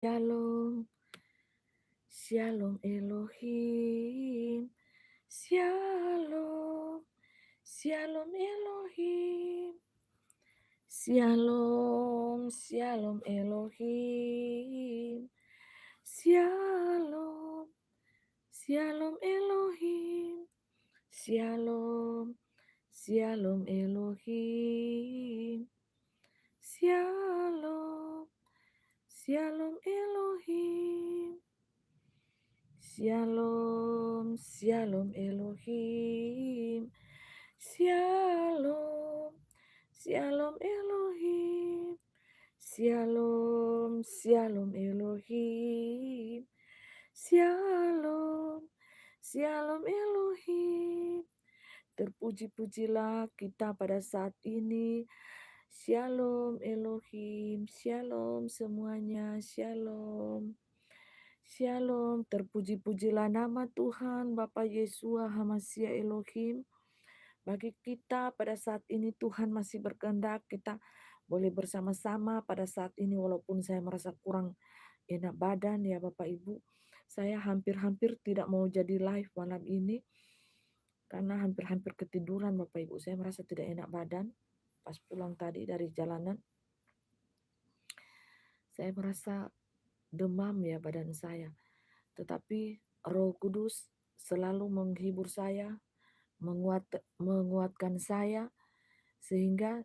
Shalom, Shalom Elohim, Shalom, Shalom Elohim, Shalom, Shalom Elohim, Shalom, Shalom Elohim, Shalom, Shalom Elohim, Shalom, Shalom Elohim. Shalom, Shalom Elohim, Shalom, Shalom Elohim, Shalom, Shalom Elohim, Shalom, Shalom Elohim. Terpuji-pujilah kita pada saat ini. Shalom Elohim, Shalom semuanya, Shalom. Shalom, terpuji-pujilah nama Tuhan Bapa Yesua Hamasia Elohim. Bagi kita pada saat ini Tuhan masih berkehendak kita boleh bersama-sama pada saat ini walaupun saya merasa kurang enak badan ya Bapak Ibu. Saya hampir-hampir tidak mau jadi live malam ini karena hampir-hampir ketiduran Bapak Ibu. Saya merasa tidak enak badan pas pulang tadi dari jalanan. Saya merasa demam ya badan saya. Tetapi Roh Kudus selalu menghibur saya, menguatkan saya, sehingga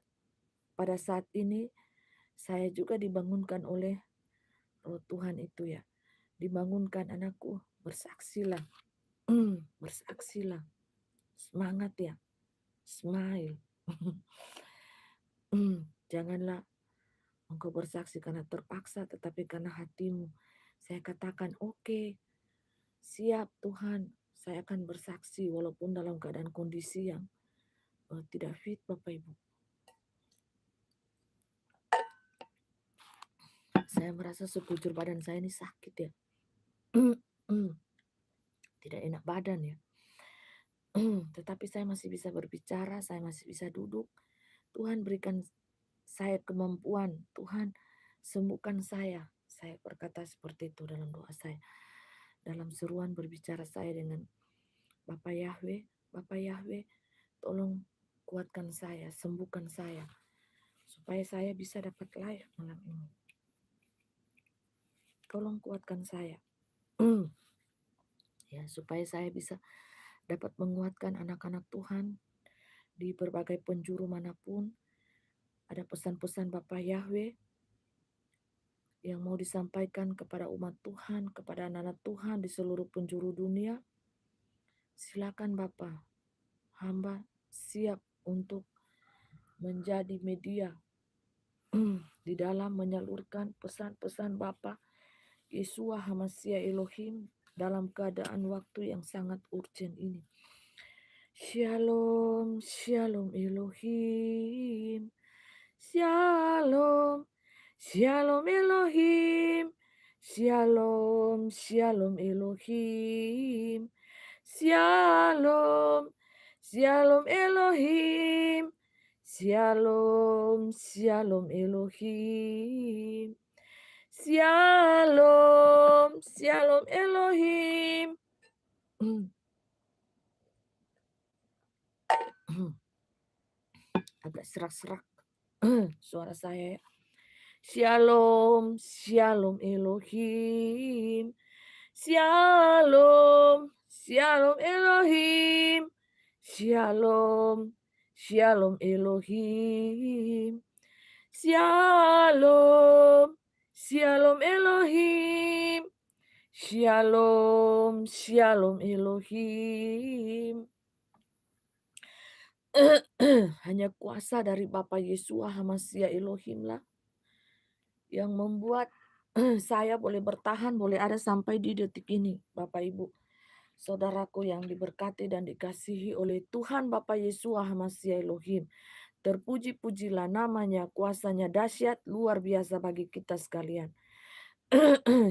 pada saat ini saya juga dibangunkan oleh Roh Tuhan itu ya. Dibangunkan anakku, bersaksilah, bersaksilah, semangat ya, smile. Janganlah engkau bersaksi karena terpaksa, tetapi karena hatimu. Saya katakan, oke, siap Tuhan, saya akan bersaksi walaupun dalam keadaan kondisi yang tidak fit Bapak Ibu. Saya merasa sekujur badan saya ini sakit ya. Tidak enak badan ya. Tetapi saya masih bisa berbicara, saya masih bisa duduk. Tuhan berikan saya kemampuan. Tuhan sembuhkan saya. Saya berkata seperti itu dalam doa saya. Dalam seruan berbicara saya dengan Bapak Yahweh. Bapak Yahweh, tolong kuatkan saya, sembuhkan saya. Supaya saya bisa dapat live malam ini. Tolong kuatkan saya. Ya, supaya saya bisa dapat menguatkan anak-anak Tuhan di berbagai penjuru manapun. Ada pesan-pesan Bapak Yahweh yang mau disampaikan kepada umat Tuhan, kepada anak-anak Tuhan di seluruh penjuru dunia. Silakan Bapak, hamba siap untuk menjadi media di dalam menyalurkan pesan-pesan Bapa Yesua Hamasia Elohim dalam keadaan waktu yang sangat urgent ini. Shalom, Shalom Elohim, Shalom, Shalom Elohim, Shalom, Shalom Elohim, Shalom, Shalom Elohim, Shalom, Shalom Elohim, Shalom, Shalom Elohim. Agak serak-serak suara saya. Shalom, Shalom Elohim, Shalom, Shalom Elohim, Shalom, Shalom Elohim, Shalom, Shalom Elohim, Shalom, Shalom Elohim. Hanya kuasa dari Bapa Yesua Hamasia Elohim lah yang membuat saya boleh bertahan, boleh ada sampai di detik ini, Bapak Ibu. Saudaraku yang diberkati dan dikasihi oleh Tuhan Bapa Yesua Hamasia Elohim. Terpuji-pujilah namanya, kuasanya dahsyat, luar biasa bagi kita sekalian.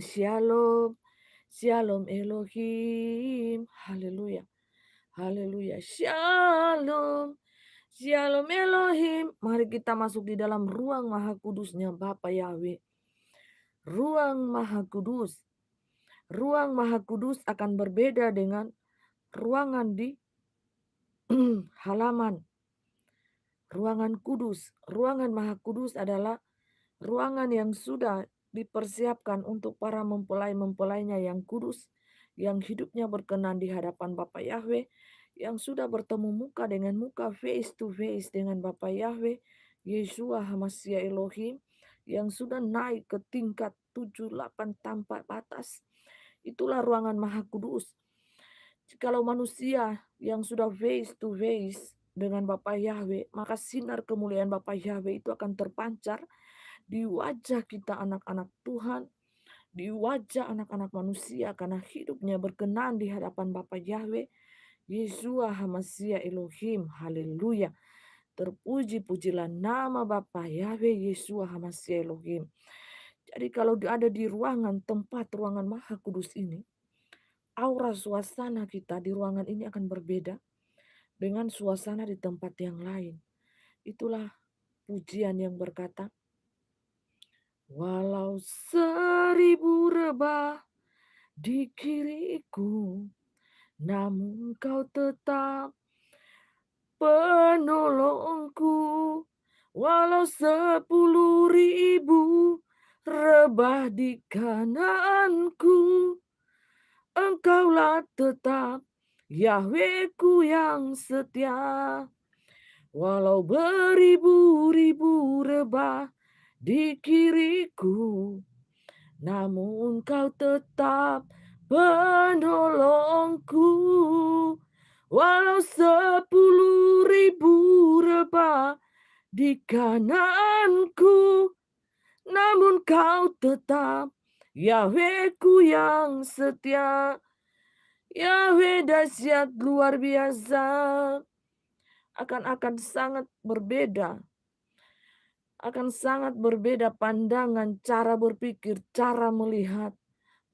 Shalom, Shalom Elohim, haleluya, haleluya, Shalom, Shalom Elohim. Mari kita masuk di dalam ruang maha kudusnya Bapa Yahweh. ruang Maha Kudus. Ruang Maha Kudus akan berbeda dengan ruangan di halaman. Ruangan kudus, ruangan Maha Kudus adalah ruangan yang sudah dipersiapkan untuk para mempelai-mempelainya yang kudus, yang hidupnya berkenan di hadapan Bapa Yahweh, yang sudah bertemu muka dengan muka, face to face dengan Bapa Yahweh, Yeshua Hamashiach Elohim, yang sudah naik ke tingkat 7-8 tanpa batas. Itulah ruangan Maha Kudus. Jikalau manusia yang sudah face to face dengan Bapa Yahweh, maka sinar kemuliaan Bapa Yahweh itu akan terpancar di wajah kita anak-anak Tuhan, di wajah anak-anak manusia karena hidupnya berkenan di hadapan Bapa Yahweh, Yeshua Hamashiach Elohim. Haleluya. Terpuji-pujilah nama Bapa Yahweh Yeshua Hamashiach Elohim. Jadi kalau ada di ruangan tempat ruangan Maha Kudus ini, aura suasana kita di ruangan ini akan berbeda dengan suasana di tempat yang lain. Itulah pujian yang berkata, walau 1000 rebah di kiriku, namun kau tetap penolongku. Walau 10.000 rebah di kananku, Engkaulah tetap Yahwehku yang setia. Walau beribu-ribu rebah di kiriku, namun kau tetap penolongku. Walau 10.000 rebah di kananku, namun kau tetap Yahwehku yang setia. Yahweh dahsyat luar biasa. Akan sangat berbeda. Akan sangat berbeda pandangan, cara berpikir, cara melihat.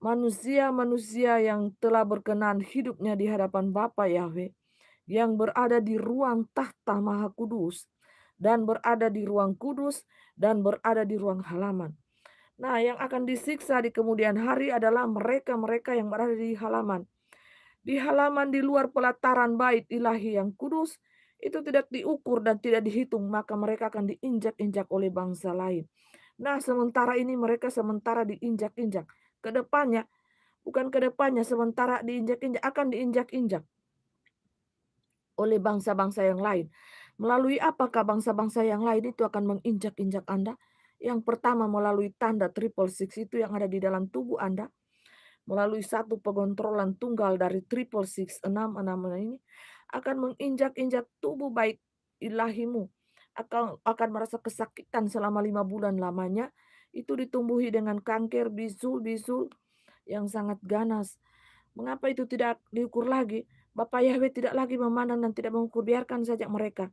Manusia-manusia yang telah berkenan hidupnya di hadapan Bapa Yahweh, yang berada di ruang tahta Maha Kudus, dan berada di ruang kudus, dan berada di ruang halaman. Nah, yang akan disiksa di kemudian hari adalah mereka-mereka yang berada di halaman. Di halaman di luar pelataran bait ilahi yang kudus, itu tidak diukur dan tidak dihitung, maka mereka akan diinjak-injak oleh bangsa lain. Nah, sementara ini mereka sementara diinjak-injak. Kedepannya, bukan kedepannya, sementara diinjak-injak, akan diinjak-injak oleh bangsa-bangsa yang lain. Melalui apakah bangsa-bangsa yang lain itu akan menginjak-injak Anda? Yang pertama melalui tanda triple six itu yang ada di dalam tubuh Anda. Melalui satu pengontrolan tunggal dari triple six, 66 ini, akan menginjak-injak tubuh baik ilahimu. Akan merasa kesakitan selama 5 bulan lamanya. Itu ditumbuhi dengan kanker, bisul-bisul yang sangat ganas. Mengapa itu tidak diukur lagi? Bapa Yahweh tidak lagi memandang dan tidak mengukur, biarkan saja mereka.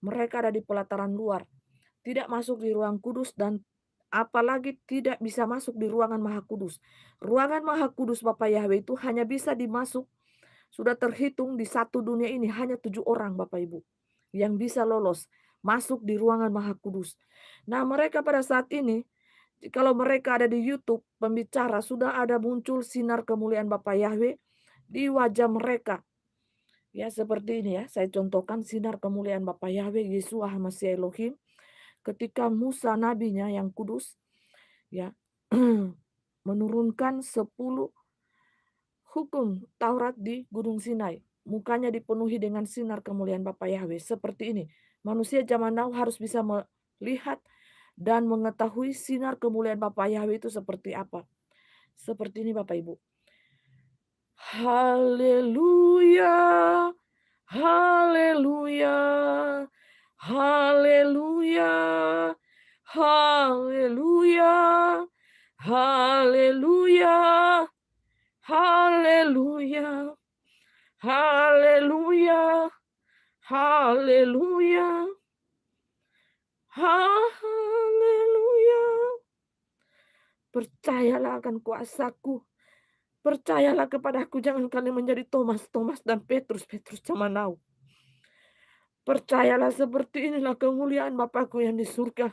Mereka ada di pelataran luar, tidak masuk di ruang kudus dan apalagi tidak bisa masuk di ruangan Maha Kudus. Ruangan Maha Kudus Bapa Yahweh itu hanya bisa dimasuk, sudah terhitung di satu dunia ini hanya 7 orang Bapak Ibu yang bisa lolos masuk di ruangan Maha Kudus. Nah, mereka pada saat ini, kalau mereka ada di YouTube pembicara, sudah ada muncul sinar kemuliaan Bapa Yahweh di wajah mereka. Ya, seperti ini ya, saya contohkan sinar kemuliaan Bapa Yahweh Yeshua Hamashiach Elohim ketika Musa nabinya yang kudus ya menurunkan 10 hukum Taurat di Gunung Sinai. Mukanya dipenuhi dengan sinar kemuliaan Bapa Yahweh. Seperti ini. Manusia zaman now harus bisa melihat dan mengetahui sinar kemuliaan Bapa Yahweh itu seperti apa. Seperti ini Bapak Ibu. Haleluya. Haleluya. Haleluya. Haleluya. Haleluya. Haleluya. Haleluya. Haleluya. Haleluya. Percayalah akan kuasaku. Percayalah kepadaku, jangan kalian menjadi Thomas dan Petrus zaman now. Percayalah, seperti inilah kemuliaan Bapakku yang di surga.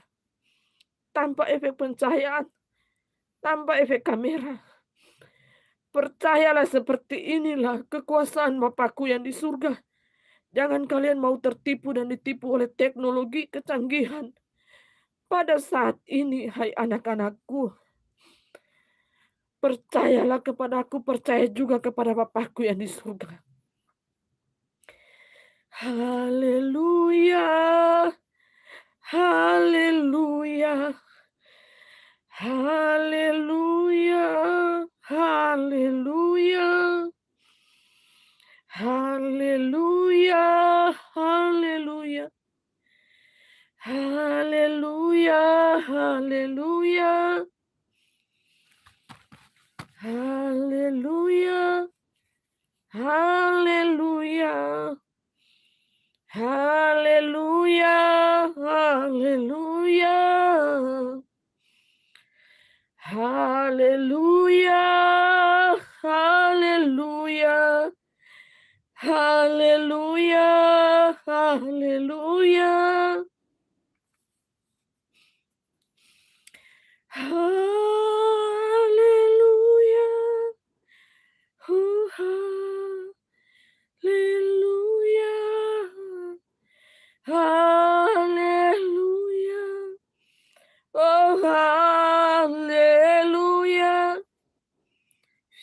Tanpa efek pencahayaan, tanpa efek kamera. Percayalah seperti inilah kekuasaan Bapakku yang di surga. Jangan kalian mau tertipu dan ditipu oleh teknologi kecanggihan. Pada saat ini, hai anak-anakku, percayalah kepadaku, percaya juga kepada Bapakku yang di surga. Haleluya, haleluya, haleluya, haleluya, haleluya, haleluya, haleluya, haleluya, haleluya, haleluya. Haleluya, haleluya. Haleluya, haleluya. Haleluya, haleluya. Haleluya. Haleluya. Haleluya. Oh, haleluya.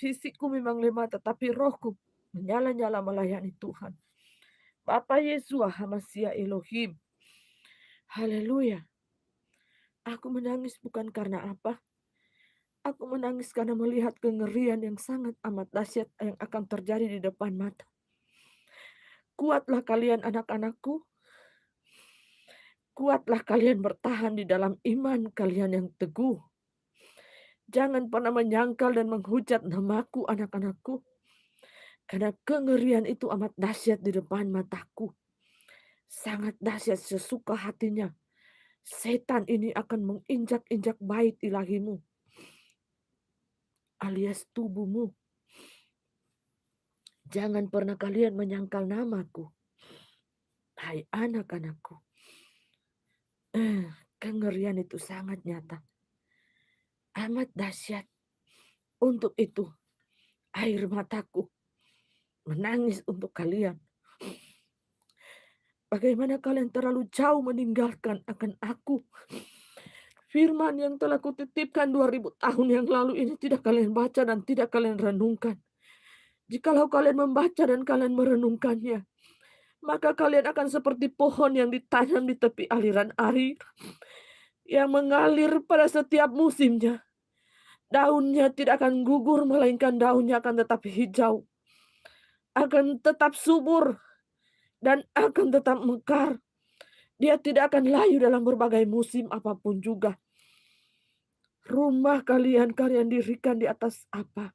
Fisikku memang lemah, tetapi rohku menyala-nyala melayani Tuhan. Bapa Yesus, Hamasia Elohim. Haleluya. Aku menangis bukan karena apa. Aku menangis karena melihat kengerian yang sangat amat dahsyat yang akan terjadi di depan mata. Kuatlah kalian anak-anakku. Kuatlah kalian bertahan di dalam iman kalian yang teguh. Jangan pernah menyangkal dan menghujat namaku anak-anakku. Karena kengerian itu amat dahsyat di depan mataku. Sangat dahsyat sesuka hatinya. Setan ini akan menginjak-injak bait ilahimu. Alias tubuhmu. Jangan pernah kalian menyangkal namaku. Hai anak-anakku. Kengerian itu sangat nyata. Amat dahsyat. Untuk itu, air mataku menangis untuk kalian. Bagaimana kalian terlalu jauh meninggalkan akan aku. Firman yang telah kutitipkan 2000 tahun yang lalu ini tidak kalian baca dan tidak kalian renungkan. Jikalau kalian membaca dan kalian merenungkannya, maka kalian akan seperti pohon yang ditanam di tepi aliran air, yang mengalir pada setiap musimnya. Daunnya tidak akan gugur, melainkan daunnya akan tetap hijau, akan tetap subur, dan akan tetap mekar. Dia tidak akan layu dalam berbagai musim apapun juga. Rumah kalian dirikan di atas apa?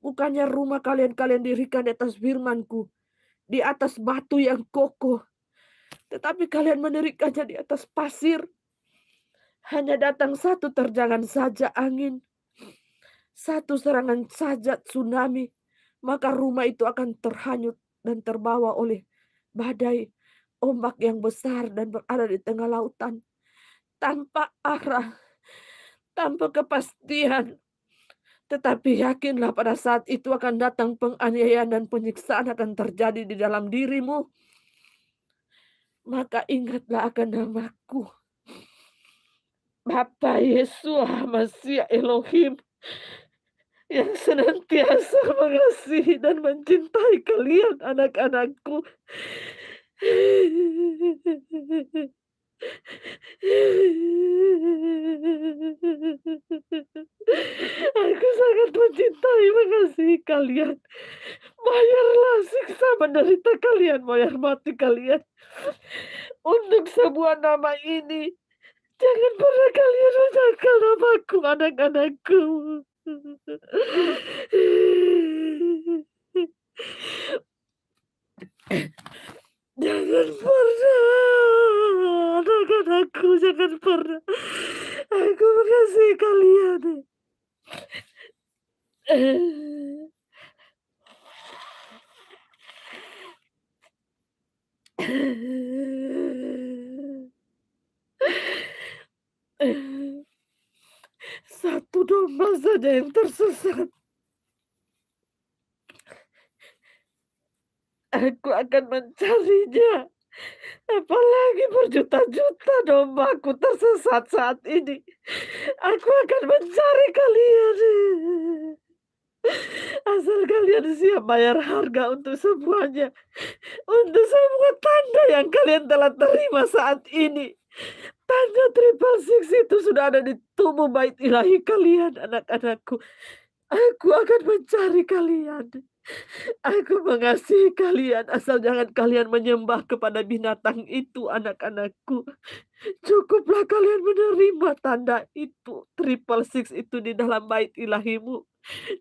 Bukannya rumah kalian dirikan di atas firman-Ku, di atas batu yang kokoh. Tetapi kalian mendirikannya di atas pasir. Hanya datang satu terjangan saja angin, satu serangan saja tsunami, maka rumah itu akan terhanyut dan terbawa oleh badai, ombak yang besar dan berada di tengah lautan. Tanpa arah, tanpa kepastian. Tetapi yakinlah pada saat itu akan datang penganiayaan dan penyiksaan akan terjadi di dalam dirimu. Maka ingatlah akan namaku. Bapa Yesus, Masya Elohim, yang senantiasa mengasihi dan mencintai kalian anak-anakku. Aku sangat mencintai mengasihi kalian. Bayarlah siksa menderita kalian, bayar mati kalian. Untuk sebuah nama ini, jangan pernah kalian menyangkal namaku, anak-anakku. Jangan pernah, anak-anakku, jangan pernah. Aku mengasihi kalian. Satu saja yang tersesat, aku akan mencarinya. Apalagi berjuta-juta dombaku tersesat saat ini. Aku akan mencari kalian. Asal kalian siap bayar harga untuk semuanya. Untuk semua tanda yang kalian telah terima saat ini. Tanda triple six itu sudah ada di tubuh bait ilahi kalian, anak-anakku. Aku akan mencari kalian. Aku mengasihi kalian, asal jangan kalian menyembah kepada binatang itu, anak-anakku. Cukuplah kalian menerima tanda itu, triple six itu di dalam bait ilahimu.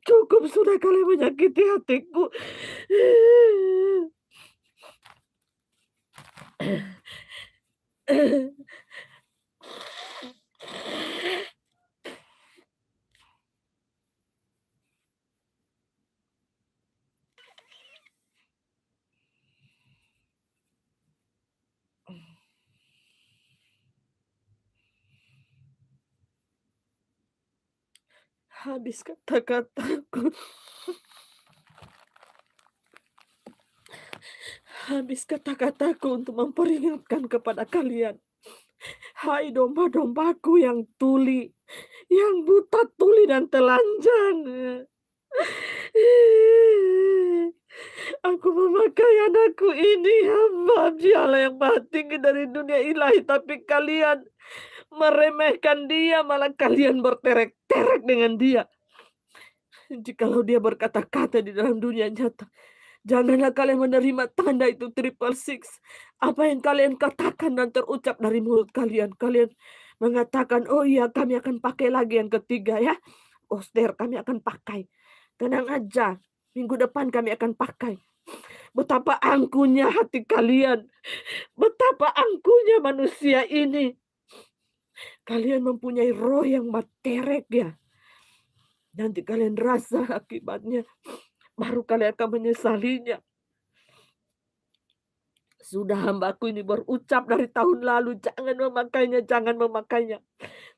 Cukup sudah kalian menyakiti hatiku. Habis kata-kataku. Habis kata-kataku untuk memperingatkan kepada kalian. Hai domba-dombaku yang tuli, yang buta tuli dan telanjang. Aku memakai anakku ini, hamba Allah yang maha tinggi dari dunia ilahi, tapi kalian meremehkan dia, malah kalian berterek-terek dengan dia. Jikalau dia berkata-kata di dalam dunia nyata, janganlah kalian menerima tanda itu triple six. Apa yang kalian katakan dan terucap dari mulut kalian, kalian mengatakan, oh iya kami akan pakai lagi yang ketiga ya. Oster kami akan pakai. Tenang aja, minggu depan kami akan pakai. Betapa angkuhnya hati kalian. Betapa angkuhnya manusia ini. Kalian mempunyai roh yang materek ya. Nanti kalian rasa akibatnya. Baru kalian akan menyesalinya. Sudah hambaku ini berucap dari tahun lalu. Jangan memakainya, jangan memakainya.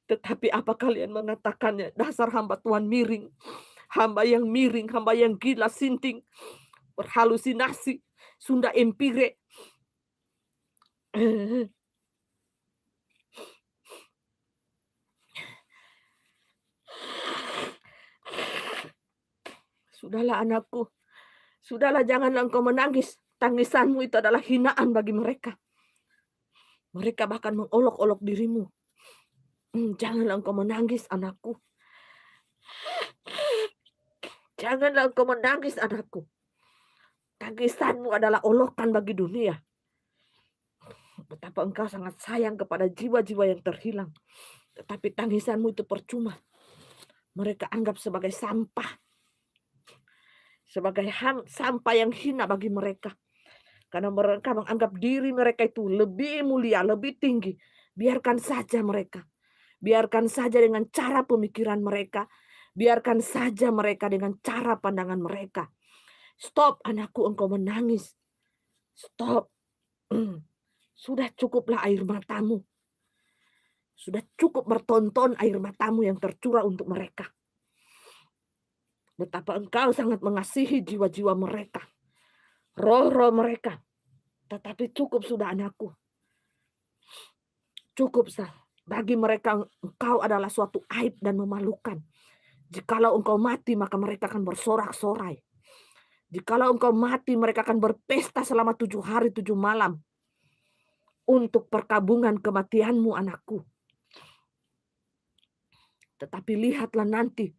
Tetapi apa kalian mengatakannya? Dasar hamba Tuhan miring. Hamba yang miring, hamba yang gila, sinting. Berhalusinasi. Sunda empire. Sudahlah anakku. Sudahlah janganlah engkau menangis. Tangisanmu itu adalah hinaan bagi mereka. Mereka bahkan mengolok-olok dirimu. Janganlah engkau menangis anakku. Janganlah engkau menangis anakku. Tangisanmu adalah olokan bagi dunia. Betapa engkau sangat sayang kepada jiwa-jiwa yang terhilang. Tetapi tangisanmu itu percuma. Mereka anggap sebagai sampah. Sebagai sampah yang hina bagi mereka. Karena mereka menganggap diri mereka itu lebih mulia, lebih tinggi. Biarkan saja mereka. Biarkan saja dengan cara pemikiran mereka. Biarkan saja mereka dengan cara pandangan mereka. Stop anakku, engkau menangis. Stop. Sudah cukuplah air matamu. Sudah cukup bertonton air matamu yang tercurah untuk mereka. Betapa engkau sangat mengasihi jiwa-jiwa mereka. Roh-roh mereka. Tetapi cukup sudah anakku. Cukup sah. Bagi mereka engkau adalah suatu aib dan memalukan. Jikalau engkau mati maka mereka akan bersorak-sorai. Jikalau engkau mati mereka akan berpesta selama 7 hari 7 malam. Untuk perkabungan kematianmu anakku. Tetapi lihatlah nanti.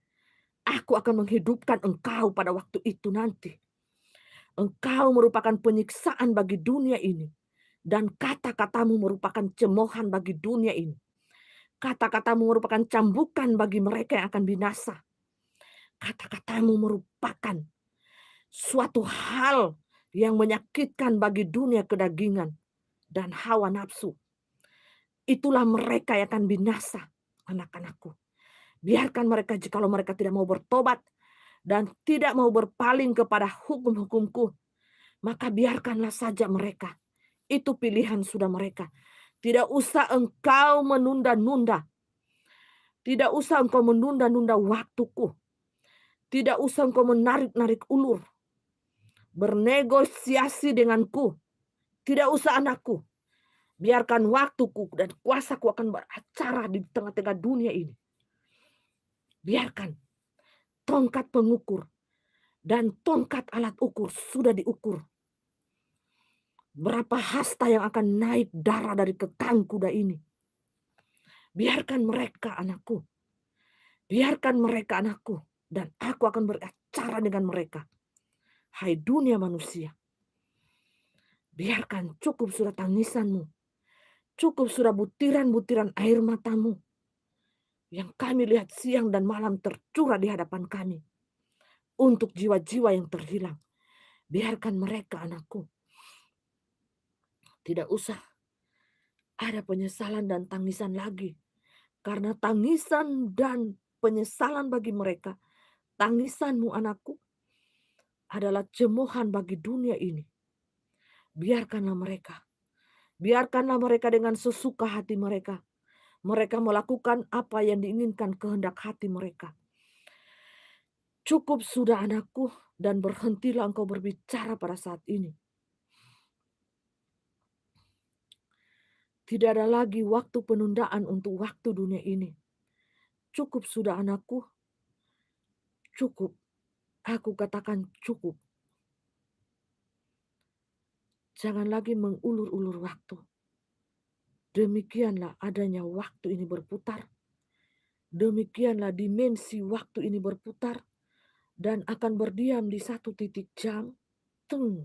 Aku akan menghidupkan engkau pada waktu itu nanti. Engkau merupakan penyiksaan bagi dunia ini. Dan kata-katamu merupakan cemoohan bagi dunia ini. Kata-katamu merupakan cambukan bagi mereka yang akan binasa. Kata-katamu merupakan suatu hal yang menyakitkan bagi dunia kedagingan dan hawa nafsu. Itulah mereka yang akan binasa, anak-anakku. Biarkan mereka jikalau mereka tidak mau bertobat dan tidak mau berpaling kepada hukum-hukumku, maka biarkanlah saja mereka. Itu pilihan sudah mereka. Tidak usah engkau menunda-nunda. Tidak usah engkau menunda-nunda waktuku. Tidak usah engkau menarik-narik ulur. Bernegosiasi denganku. Tidak usah anakku. Biarkan waktuku dan kuasaku akan beracara di tengah-tengah dunia ini. Biarkan tongkat pengukur dan tongkat alat ukur sudah diukur. Berapa hasta yang akan naik darah dari kekang kuda ini. Biarkan mereka anakku. Biarkan mereka anakku. Dan aku akan beracara dengan mereka. Hai dunia manusia. Biarkan cukup sudah tangisanmu. Cukup sudah butiran-butiran air matamu. Yang kami lihat siang dan malam tercurah di hadapan kami. Untuk jiwa-jiwa yang terhilang. Biarkan mereka anakku. Tidak usah ada penyesalan dan tangisan lagi. Karena tangisan dan penyesalan bagi mereka, tangisanmu anakku, adalah cemoohan bagi dunia ini. Biarkanlah mereka dengan sesuka hati mereka. Mereka melakukan apa yang diinginkan kehendak hati mereka. Cukup sudah anakku, dan berhentilah engkau berbicara pada saat ini. Tidak ada lagi waktu penundaan untuk waktu dunia ini. Cukup sudah anakku. Cukup. Aku katakan cukup. Jangan lagi mengulur-ulur waktu. Demikianlah adanya waktu ini berputar. Demikianlah dimensi waktu ini berputar. Dan akan berdiam di satu titik jam. Teng.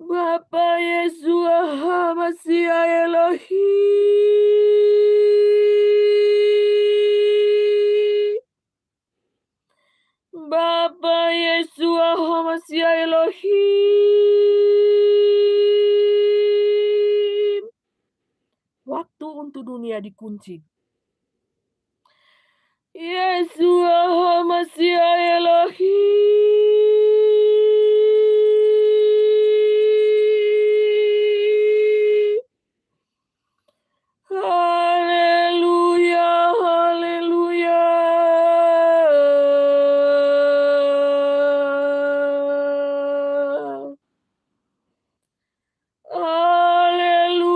Bapa Yeshua Mashiach Elohim. Bapa Yeshua Mashiach Elohim. Waktu untuk dunia dikunci. Yeshua Mashiach Elohim. Haleluya, haleluya. Haleluya.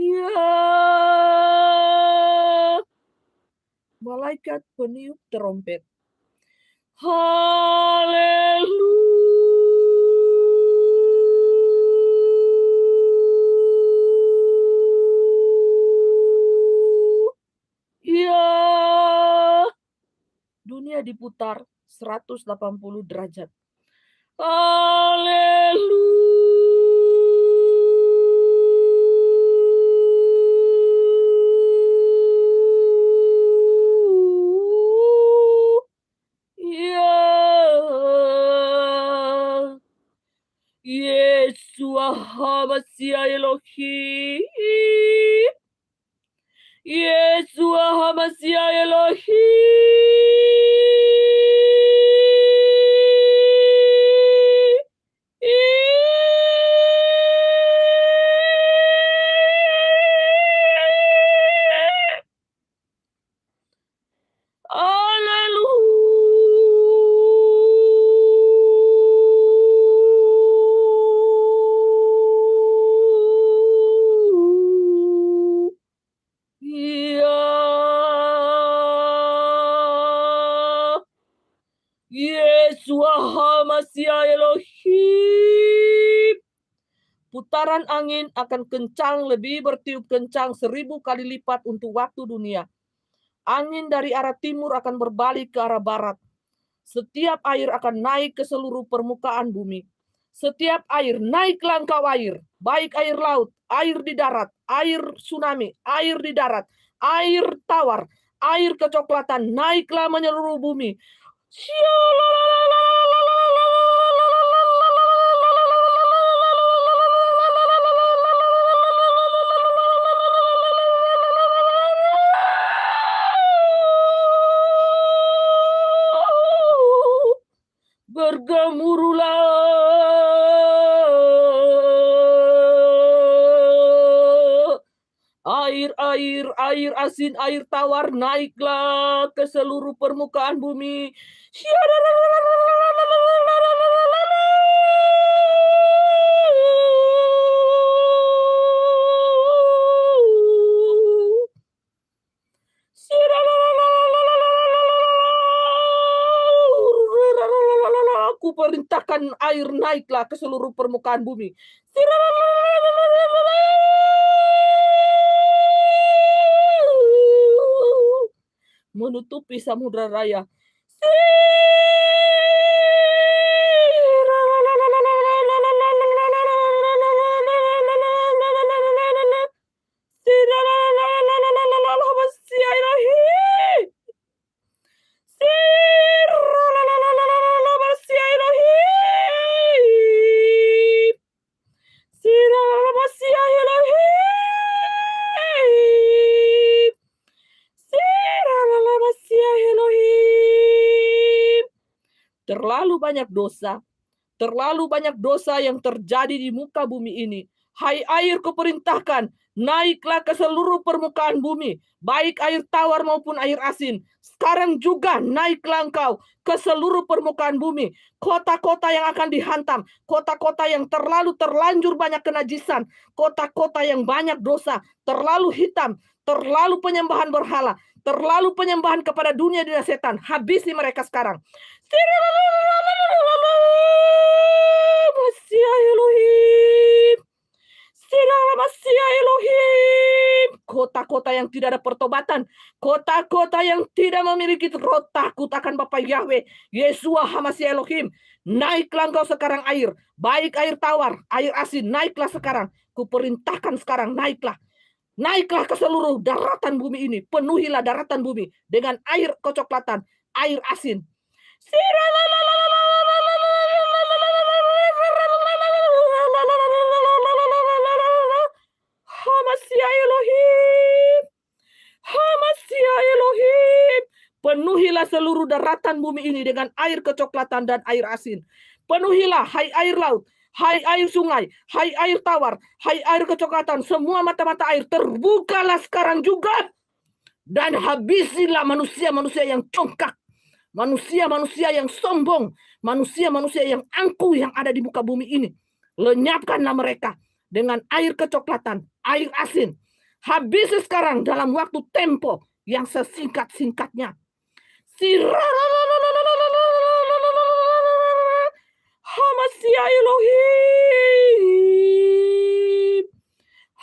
Ya. Malaikat peniup trompet. Ya. Dunia diputar 180 derajat. Haleluya. Yeshua HaMashiach Elohim. Yeshua HaMashiach Elohim. Yeshua HaMashiach Elohim. Putaran angin akan kencang, lebih bertiup kencang 1000 kali lipat untuk waktu dunia. Angin dari arah timur akan berbalik ke arah barat. Setiap air akan naik ke seluruh permukaan bumi. Setiap air, naiklah engkau air, baik air laut, air di darat, air tsunami, air di darat, air tawar, air kecoklatan, naiklah menyeluruh bumi. Bergemuruhlah air asin, air tawar, naiklah ke seluruh permukaan bumi. Aku perintahkan air naiklah ke seluruh permukaan bumi. Menutupi samudra raya. Terlalu banyak dosa. Terlalu banyak dosa yang terjadi di muka bumi ini. Hai air, kuperintahkan, naiklah ke seluruh permukaan bumi, baik air tawar maupun air asin. Sekarang juga naiklah engkau ke seluruh permukaan bumi. Kota-kota yang akan dihantam, kota-kota yang terlanjur banyak kenajisan, kota-kota yang banyak dosa, terlalu hitam, terlalu penyembahan berhala, terlalu penyembahan kepada dunia dan setan. Habisi mereka sekarang. Kota-kota yang tidak ada pertobatan, kota-kota yang tidak memiliki roh takut akan Bapa Yahweh, Yesua Hamasya Elohim, naiklah engkau sekarang air, baik air tawar, air asin, naiklah sekarang. Kuperintahkan sekarang, naiklah. Naiklah ke seluruh daratan bumi ini, penuhilah daratan bumi dengan air kecoklatan, air asin. Hamasya Elohim, Hamasya Elohim. Penuhilah seluruh daratan bumi ini dengan air kecoklatan dan air asin. Penuhilah, hai air laut, hai air sungai, hai air tawar, hai air kecoklatan, semua mata-mata air terbukalah sekarang juga. Dan habisilah manusia-manusia yang congkak, manusia-manusia yang sombong, manusia-manusia yang angkuh yang ada di muka bumi ini. Lenyapkanlah mereka dengan air kecoklatan, air asin. Habisi sekarang dalam waktu tempo yang sesingkat-singkatnya. Hamasya Elohim,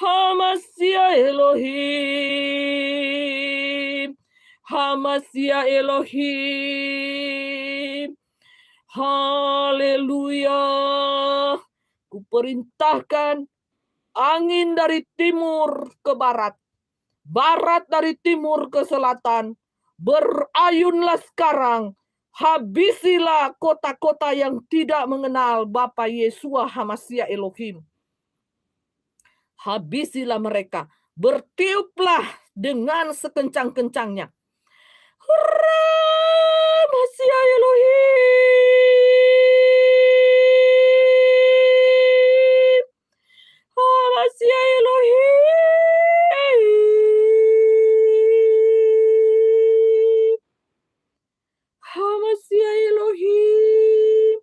Hamasya Elohim, Hamasya Elohim. Haleluya. Kuperintahkan angin dari timur ke barat, barat dari timur ke selatan, berayunlah sekarang. Habisilah kota-kota yang tidak mengenal Bapa Yesua Hamasya Elohim. Habisilah mereka. Bertiuplah dengan sekencang-kencangnya. Hamasya Elohim, Hamasya Elohim, Hamasya Elohim.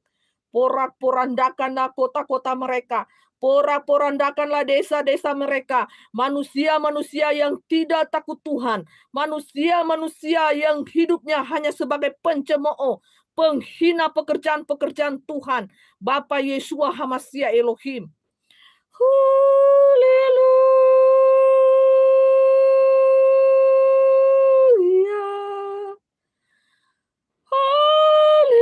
Porak-porandakanlah kota-kota mereka. Porak-porandakanlah desa-desa mereka. Manusia-manusia yang tidak takut Tuhan. Manusia-manusia yang hidupnya hanya sebagai pencemooh, penghina pekerjaan-pekerjaan Tuhan. Bapa Yesua Hamasya Elohim. Haleluya. Haleluya.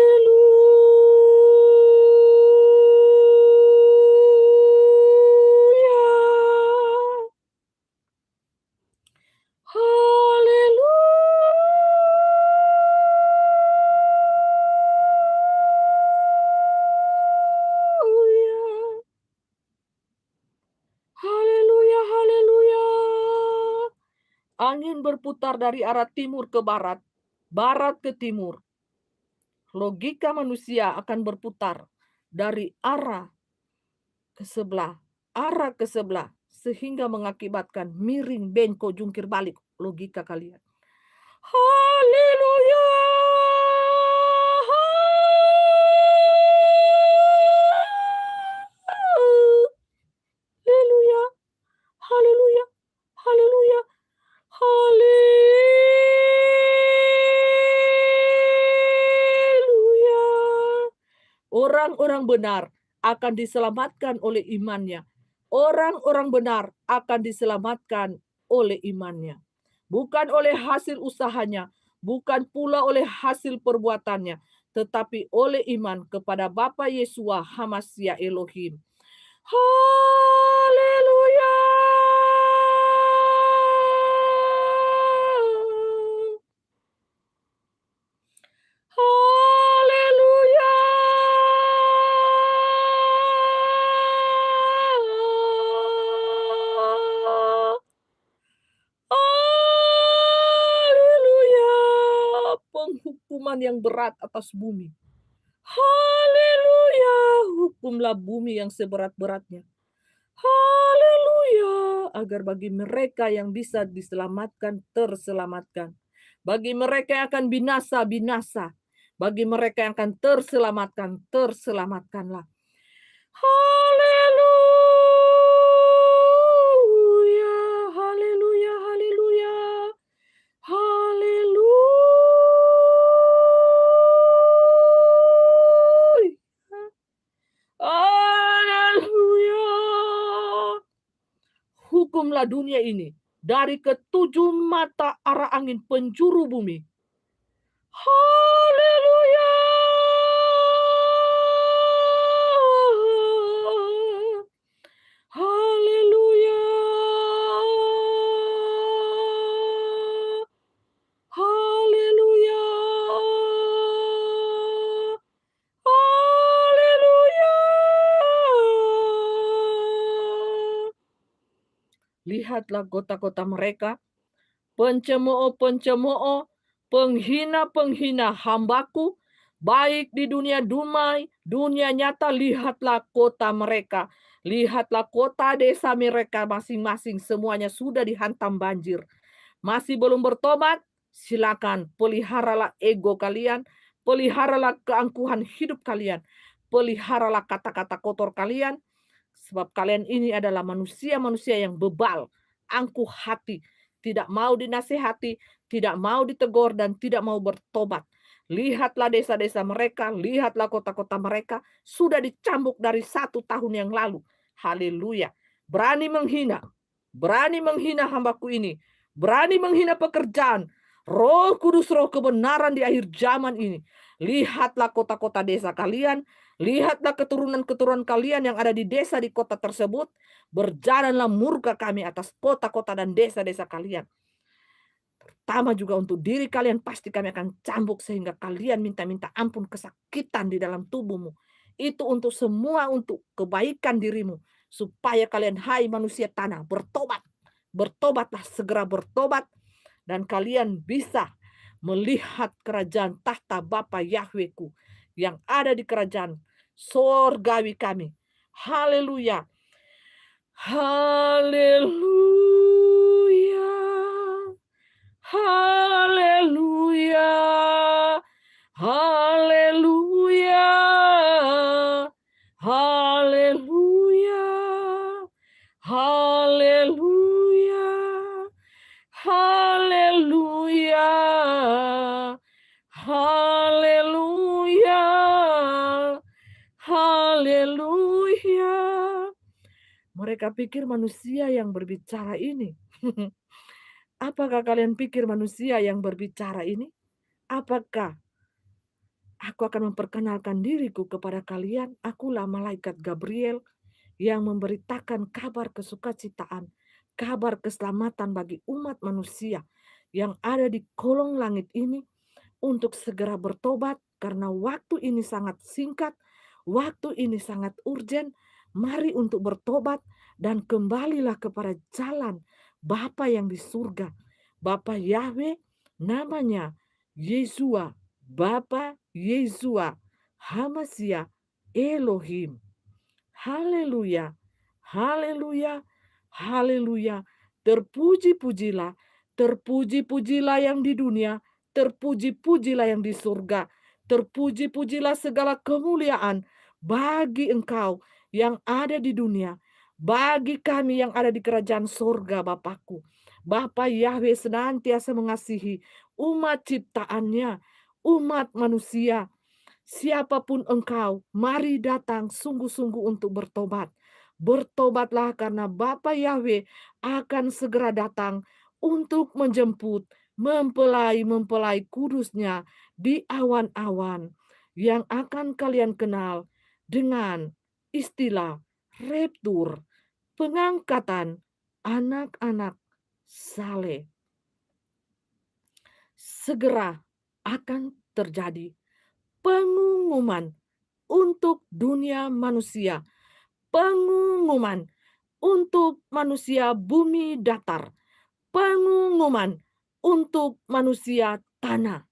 Haleluya. Haleluya, haleluya. Angin berputar dari arah timur ke barat, barat ke timur. Logika manusia akan berputar dari arah ke sebelah, sehingga mengakibatkan miring, bengkok, jungkir balik logika kalian. Haleluya. Haleluya. Haleluya. Haleluya. Haleluya. Orang-orang benar akan diselamatkan oleh imannya. Orang-orang benar akan diselamatkan oleh imannya. Bukan oleh hasil usahanya, bukan pula oleh hasil perbuatannya, tetapi oleh iman kepada Bapa Yesua Hamasya Elohim. Haleluya. Haleluya. Haleluya. Penghukuman yang berat atas bumi. Haleluya. Hukumlah bumi yang seberat-beratnya. Haleluya. Agar bagi mereka yang bisa diselamatkan, terselamatkan. Bagi mereka yang akan binasa, binasa. Bagi mereka yang akan terselamatkan, terselamatkanlah. Haleluya. Haleluya. Haleluya. Haleluya. Haleluya. Hukumlah dunia ini dari ketujuh mata arah angin penjuru bumi. Haleluya. Haleluya. Haleluya. Haleluya. Lihatlah kota-kota mereka, pencemooh-pencemooh, penghina-penghina hambaku, baik di dunia dumai, dunia nyata. Lihatlah kota mereka, lihatlah kota desa mereka masing-masing, semuanya sudah dihantam banjir. Masih belum bertobat? Silakan, peliharalah ego kalian, peliharalah keangkuhan hidup kalian, peliharalah kata-kata kotor kalian, sebab kalian ini adalah manusia-manusia yang bebal, angkuh hati, tidak mau dinasehati, tidak mau ditegur, dan tidak mau bertobat. Lihatlah desa-desa mereka, lihatlah kota-kota mereka, sudah dicambuk dari 1 tahun yang lalu. Haleluya. Berani menghina hambaku ini, berani menghina pekerjaan, Roh Kudus, roh kebenaran di akhir zaman ini. Lihatlah kota-kota desa kalian, lihatlah keturunan-keturunan kalian yang ada di desa di kota tersebut. Berjalanlah murka kami atas kota-kota dan desa-desa kalian. Terutama juga untuk diri kalian, pasti kami akan cambuk sehingga kalian minta-minta ampun kesakitan di dalam tubuhmu. Itu untuk semua, untuk kebaikan dirimu. Supaya kalian, hai manusia tanah, bertobat. Bertobatlah, segera bertobat. Dan kalian bisa melihat kerajaan tahta Bapa Yahweku yang ada di kerajaan sorgawi kami. Haleluya. Haleluya. Haleluya. Haleluya. Haleluya. Haleluya. Haleluya. Haleluya. Haleluya. mereka pikir manusia yang berbicara ini? Apakah kalian pikir manusia yang berbicara ini? Apakah aku akan memperkenalkan diriku kepada kalian? Akulah malaikat Gabriel yang memberitakan kabar kesukacitaan, kabar keselamatan bagi umat manusia yang ada di kolong langit ini untuk segera bertobat karena waktu ini sangat singkat, waktu ini sangat urgen. Mari untuk bertobat dan kembalilah kepada jalan Bapa yang di surga. Bapa Yahweh namanya Yesua, Bapa Yesua, Hamasya, Elohim. Haleluya, haleluya, haleluya. Terpuji-pujilah, terpuji-pujilah yang di dunia, terpuji-pujilah yang di surga, terpuji-pujilah segala kemuliaan bagi engkau yang ada di dunia, bagi kami yang ada di kerajaan surga Bapakku. Bapa Yahweh senantiasa mengasihi umat ciptaannya, umat manusia. Siapapun engkau, mari datang sungguh-sungguh untuk bertobat. Bertobatlah karena Bapa Yahweh akan segera datang untuk menjemput mempelai-mempelai kudusnya di awan-awan yang akan kalian kenal dengan istilah raptur, pengangkatan anak-anak saleh. Segera akan terjadi pengumuman untuk dunia manusia, pengumuman untuk manusia bumi datar, pengumuman untuk manusia tanah.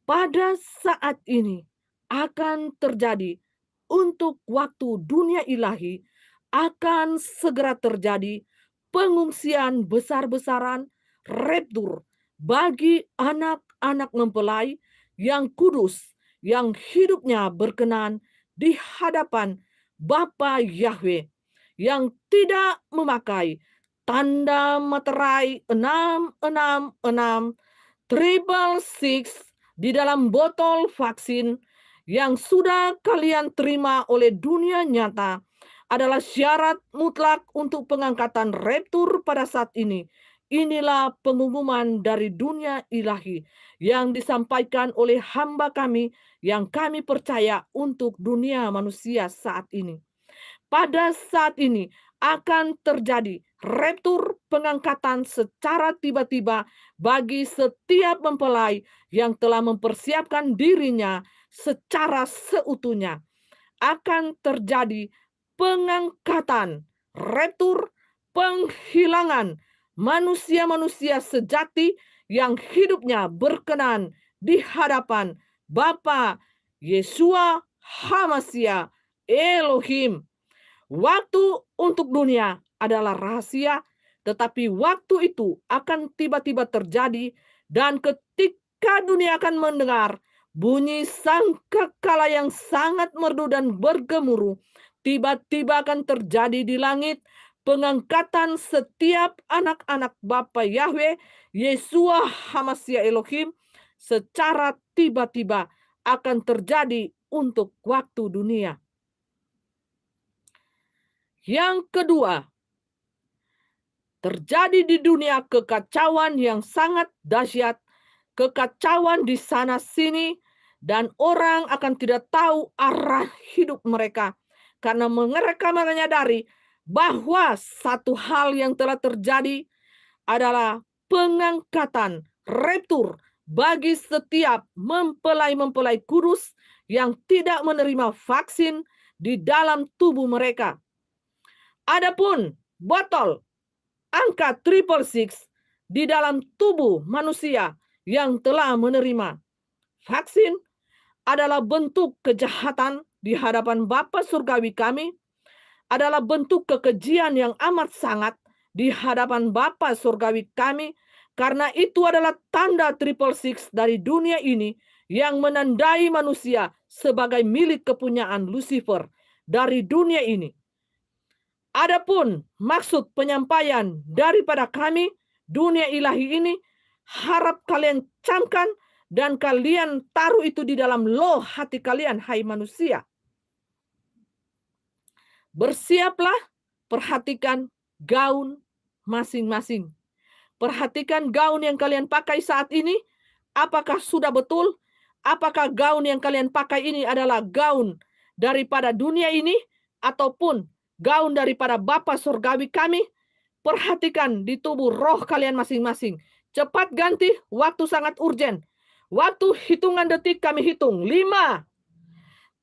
Pada saat ini akan terjadi untuk waktu dunia ilahi akan segera terjadi pengungsian besar-besaran raptur bagi anak-anak mempelai yang kudus, yang hidupnya berkenan di hadapan Bapa Yahweh, yang tidak memakai tanda materai 666, triple six di dalam botol vaksin yang sudah kalian terima oleh dunia nyata adalah syarat mutlak untuk pengangkatan raptur pada saat ini. Inilah pengumuman dari dunia ilahi yang disampaikan oleh hamba kami yang kami percaya untuk dunia manusia saat ini. Pada saat ini akan terjadi raptur pengangkatan secara tiba-tiba bagi setiap mempelai yang telah mempersiapkan dirinya secara seutuhnya. Akan terjadi pengangkatan, raptur, penghilangan manusia-manusia sejati yang hidupnya berkenan di hadapan Bapa Yesua Hamasya Elohim. Waktu untuk dunia adalah rahasia, tetapi waktu itu akan tiba-tiba terjadi dan ketika dunia akan mendengar bunyi sangkakala yang sangat merdu dan bergemuruh, tiba-tiba akan terjadi di langit pengangkatan setiap anak-anak Bapa Yahweh, Yesua Hamasya Elohim, secara tiba-tiba akan terjadi untuk waktu dunia. Yang kedua, terjadi di dunia kekacauan yang sangat dahsyat, kekacauan di sana-sini, dan orang akan tidak tahu arah hidup mereka karena mereka menyadari bahwa satu hal yang telah terjadi adalah pengangkatan raptur bagi setiap mempelai-mempelai kudus yang tidak menerima vaksin di dalam tubuh mereka. Adapun botol angka triple six di dalam tubuh manusia yang telah menerima vaksin adalah bentuk kejahatan di hadapan Bapa Surgawi kami, adalah bentuk kekejian yang amat sangat di hadapan Bapa Surgawi kami, karena itu adalah tanda triple six dari dunia ini yang menandai manusia sebagai milik kepunyaan Lucifer dari dunia ini. Adapun maksud penyampaian daripada kami, dunia ilahi ini, harap kalian camkan dan kalian taruh itu di dalam loh hati kalian, hai manusia. Bersiaplah Perhatikan gaun masing-masing. Perhatikan gaun yang kalian pakai saat ini. Apakah sudah betul? Apakah gaun yang kalian pakai ini adalah gaun daripada dunia ini? Ataupun gaun daripada Bapa Surgawi kami? Perhatikan di tubuh roh kalian masing-masing. Cepat ganti, waktu sangat urgen. Waktu hitungan detik kami hitung. 5,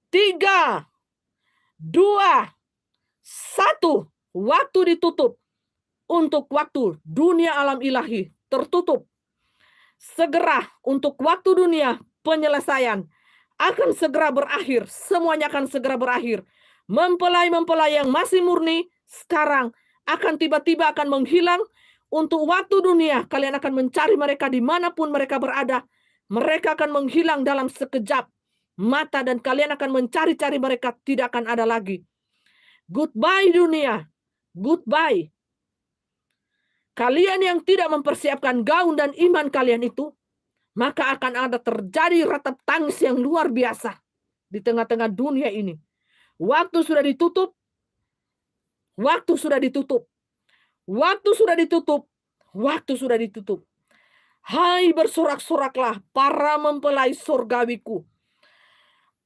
3, 2, 1. Waktu ditutup. Untuk waktu dunia alam ilahi tertutup. Segera untuk waktu dunia penyelesaian akan segera berakhir. Semuanya akan segera berakhir. Mempelai-mempelai yang masih murni sekarang akan tiba-tiba akan menghilang. Untuk waktu dunia kalian akan mencari mereka dimanapun mereka berada. Mereka akan menghilang dalam sekejap mata dan kalian akan mencari-cari mereka, tidak akan ada lagi. Goodbye dunia. Goodbye. Kalian yang tidak mempersiapkan gaun dan iman kalian itu, maka akan ada terjadi ratap tangis yang luar biasa di tengah-tengah dunia ini. Waktu sudah ditutup. Waktu sudah ditutup. Waktu sudah ditutup. Waktu sudah ditutup. Hai bersorak-soraklah para mempelai surgawiku.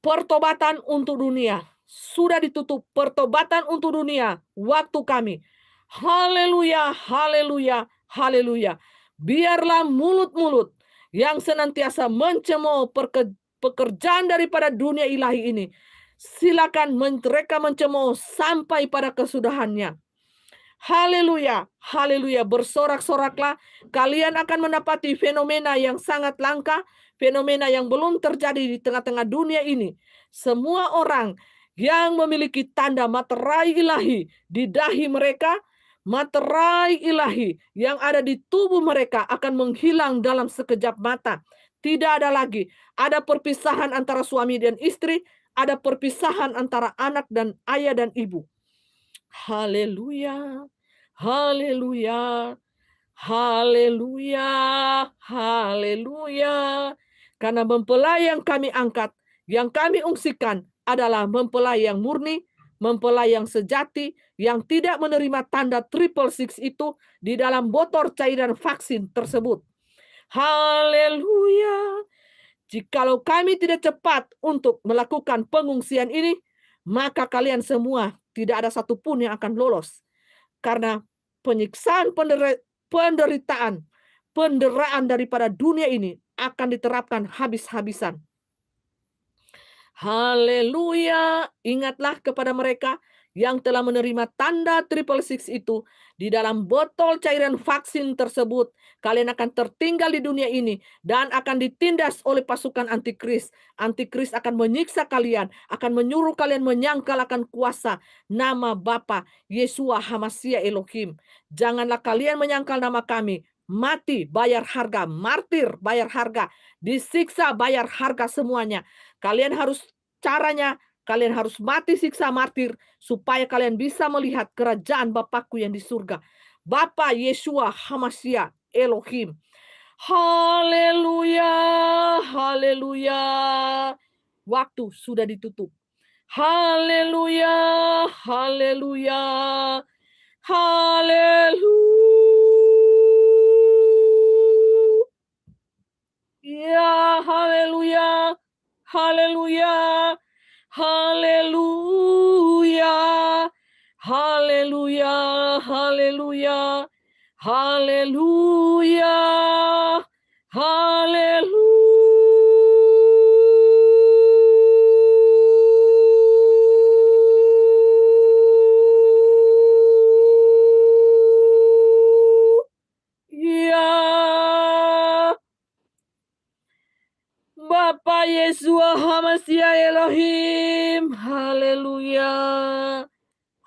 Pertobatan untuk dunia sudah ditutup. Pertobatan untuk dunia, waktu kami. Haleluya, haleluya, haleluya. Biarlah mulut-mulut yang senantiasa mencemooh pekerjaan daripada dunia ilahi ini, silakan mereka mencemooh sampai pada kesudahannya. Haleluya, haleluya, bersorak-soraklah. Kalian akan mendapati fenomena yang sangat langka, fenomena yang belum terjadi di tengah-tengah dunia ini. Semua orang yang memiliki tanda materai ilahi di dahi mereka, materai ilahi yang ada di tubuh mereka akan menghilang dalam sekejap mata. Tidak ada lagi. Ada perpisahan antara suami dan istri, ada perpisahan antara anak dan ayah dan ibu. Haleluya, haleluya, haleluya, haleluya. Karena mempelai yang kami angkat, yang kami ungsikan adalah mempelai yang murni, mempelai yang sejati, yang tidak menerima tanda 666 itu di dalam botol cairan vaksin tersebut. Haleluya. Jikalau kami tidak cepat untuk melakukan pengungsian ini, maka kalian semua tidak ada satupun yang akan lolos. Karena penyiksaan penderitaan daripada dunia ini akan diterapkan habis-habisan. Haleluya. Ingatlah kepada mereka yang telah menerima tanda 666 itu di dalam botol cairan vaksin tersebut. Kalian akan tertinggal di dunia ini dan akan ditindas oleh pasukan antikris. Antikris akan menyiksa kalian, akan menyuruh kalian menyangkal akan kuasa nama Bapa Yesua Hamasia Elohim. Janganlah kalian menyangkal nama kami. Mati, bayar harga. Martir, bayar harga. Disiksa, bayar harga semuanya. Kalian harus kalian harus mati siksa martir supaya kalian bisa melihat kerajaan Bapakku yang di surga. Bapa Yesua Hamasia Elohim. Haleluya, haleluya. Waktu sudah ditutup. Haleluya, haleluya, haleluya, haleluya, haleluya, haleluya, haleluya, haleluya, haleluya, haleluya. Bapa Yesua Hamasia Elohim. Haleluya.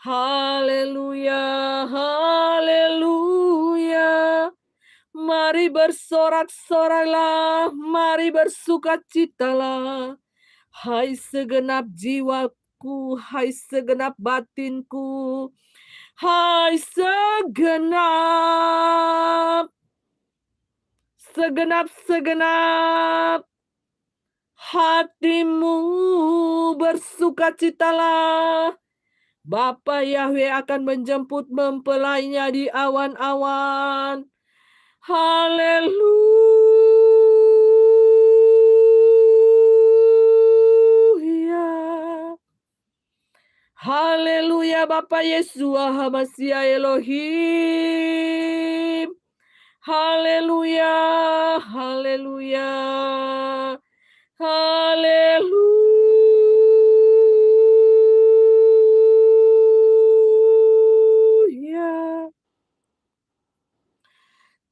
Haleluya. Haleluya. Mari bersorak-soraklah, mari bersukacitalah. Hai segenap jiwaku, hai segenap batinku, hai segenap hatimu bersukacitalah. Bapa Yahweh akan menjemput mempelainya di awan-awan. Haleluya. Haleluya Bapa Yesua Hamasia Elohim. Haleluya. Haleluya. Haleluya.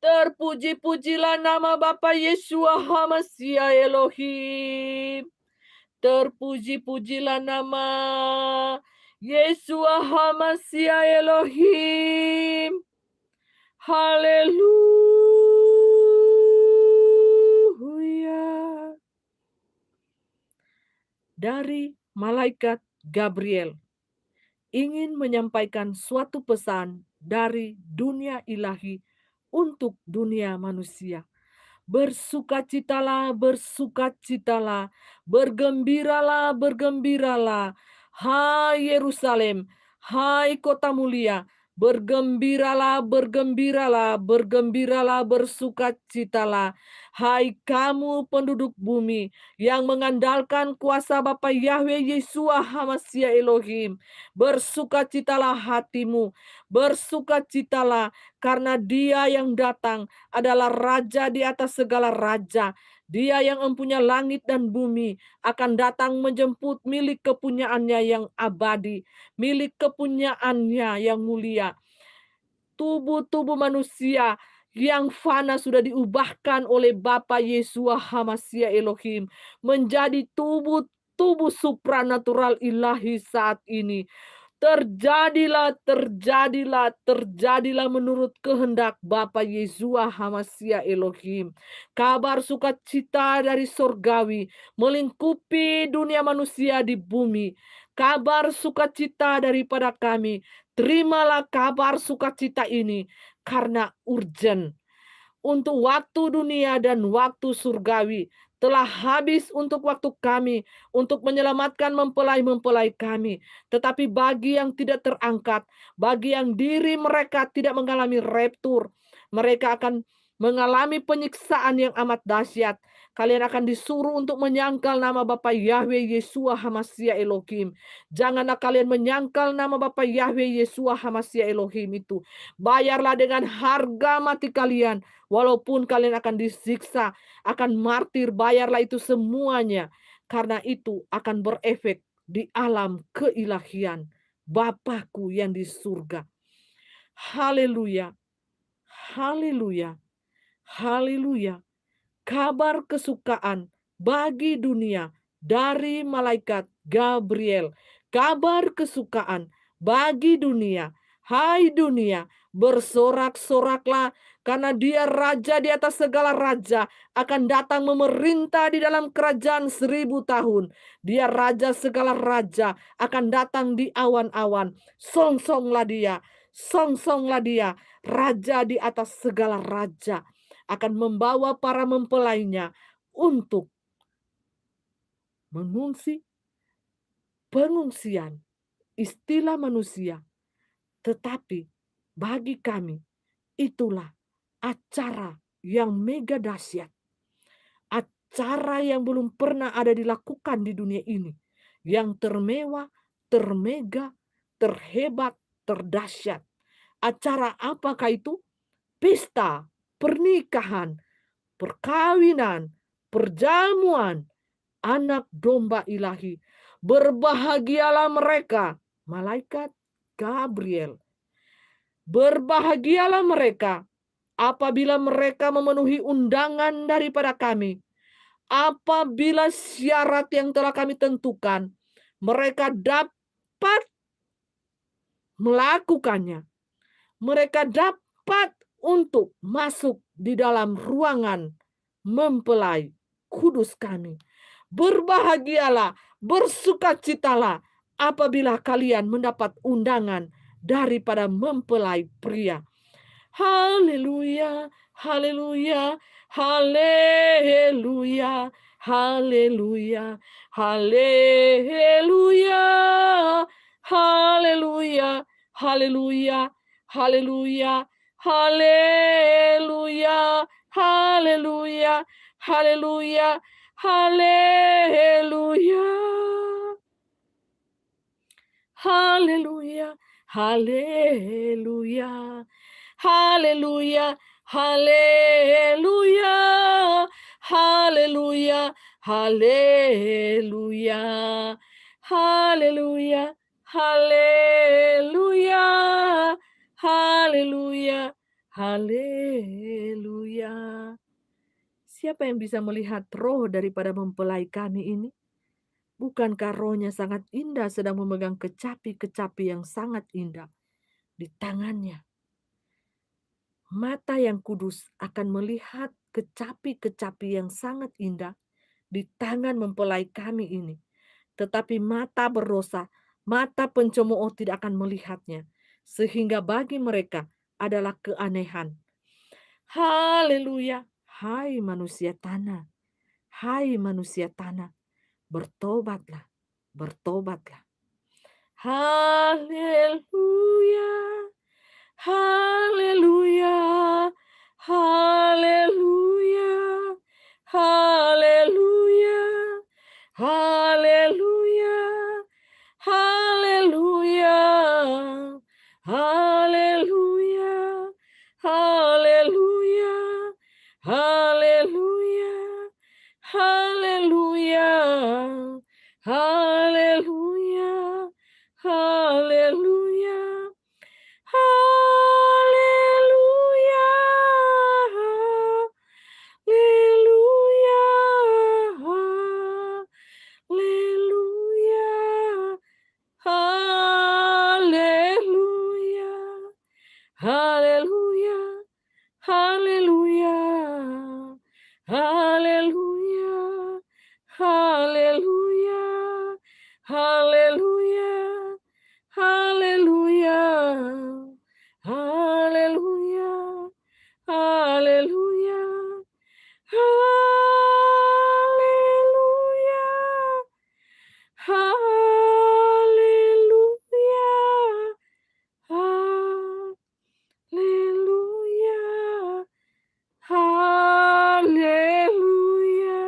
Terpuji-pujilah nama Bapa Yesua Hamasia Elohim. Terpuji-pujilah nama Yesua Hamasia Elohim. Haleluya. Dari malaikat Gabriel ingin menyampaikan suatu pesan dari dunia ilahi untuk dunia manusia. Bersukacitalah, bersukacitalah, bergembiralah, bergembiralah. Hai Yerusalem, hai kota mulia, bergembiralah, bergembiralah, bergembiralah, bersukacitalah. Hai kamu penduduk bumi yang mengandalkan kuasa Bapa Yahweh Yesua Hamasia Elohim. Bersukacitalah hatimu, bersukacitalah karena Dia yang datang adalah raja di atas segala raja. Dia yang mempunyai langit dan bumi akan datang menjemput milik kepunyaannya yang abadi, milik kepunyaannya yang mulia. Tubuh-tubuh manusia yang fana sudah diubahkan oleh Bapa Yesua Hamasia Elohim menjadi tubuh-tubuh supranatural ilahi saat ini. Terjadilah, terjadilah, terjadilah menurut kehendak Bapa Yesua Hamasia Elohim. Kabar sukacita dari sorgawi melingkupi dunia manusia di bumi. Kabar sukacita daripada kami. Terimalah kabar sukacita ini karena urgent untuk waktu dunia dan waktu surgawi telah habis untuk waktu kami untuk menyelamatkan mempelai-mempelai kami. Tetapi bagi yang tidak terangkat, bagi yang diri mereka tidak mengalami raptur, mereka akan mengalami penyiksaan yang amat dahsyat. Kalian akan disuruh untuk menyangkal nama Bapa Yahweh Yesua Hamasia Elohim. Janganlah kalian menyangkal nama Bapa Yahweh Yesua Hamasia Elohim itu. Bayarlah dengan harga mati kalian. Walaupun kalian akan disiksa, akan martir, bayarlah itu semuanya. Karena itu akan berefek di alam keilahian Bapakku yang di surga. Haleluya, haleluya, haleluya. Kabar kesukaan bagi dunia dari malaikat Gabriel. Kabar kesukaan bagi dunia. Hai dunia, bersorak-soraklah karena Dia raja di atas segala raja akan datang memerintah di dalam kerajaan 1000 tahun. Dia raja segala raja akan datang di awan-awan. Song-songlah Dia, song-songlah Dia, raja di atas segala raja akan membawa para mempelainya untuk mengungsi pengungsian istilah manusia. Tetapi bagi kami itulah acara yang mega dahsyat. Acara yang belum pernah ada dilakukan di dunia ini. Yang termewah, termega, terhebat, terdahsyat. Acara apakah itu? Pesta, pernikahan, perkawinan, perjamuan anak domba ilahi. Berbahagialah mereka, malaikat Gabriel. Berbahagialah mereka apabila mereka memenuhi undangan daripada kami. Apabila syarat yang telah kami tentukan, mereka dapat melakukannya. Mereka dapat untuk masuk di dalam ruangan mempelai kudus kami. Berbahagialah, bersukacitalah apabila kalian mendapat undangan daripada mempelai pria. Haleluya, haleluya, haleluya, haleluya, haleluya, haleluya, haleluya, haleluya, haleluya, haleluya, haleluya, haleluya. Haleluya, haleluya, haleluya, haleluya, haleluya, haleluya, haleluya, haleluya, haleluya, haleluya. Siapa yang bisa melihat roh daripada mempelai kami ini? Bukankah rohnya sangat indah sedang memegang kecapi-kecapi yang sangat indah di tangannya? Mata yang kudus akan melihat kecapi-kecapi yang sangat indah di tangan mempelai kami ini. Tetapi mata berdosa, mata pencemooh tidak akan melihatnya. Sehingga bagi mereka adalah keanehan. Haleluya. Hai manusia tanah. Hai manusia tanah. Bertobatlah. Bertobatlah. Haleluya, haleluya, haleluya, haleluya, haleluya, haleluya, haleluya, haleluya, haleluya, haleluya, haleluya. Haleluya. Haleluya. Haleluya. Haleluya. Haleluya. Haleluya. Haleluya. Haleluya. Haleluya. Haleluya. Haleluya. Haleluya. Haleluya. Haleluya. Haleluya. Haleluya. Haleluya.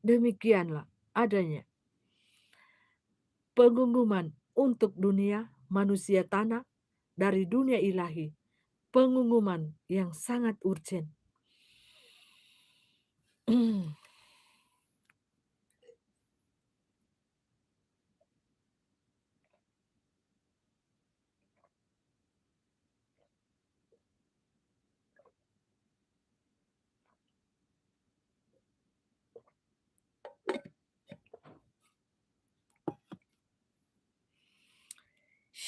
Demikianlah adanya pengumuman untuk dunia manusia tanah dari dunia ilahi. Pengumuman yang sangat urgent.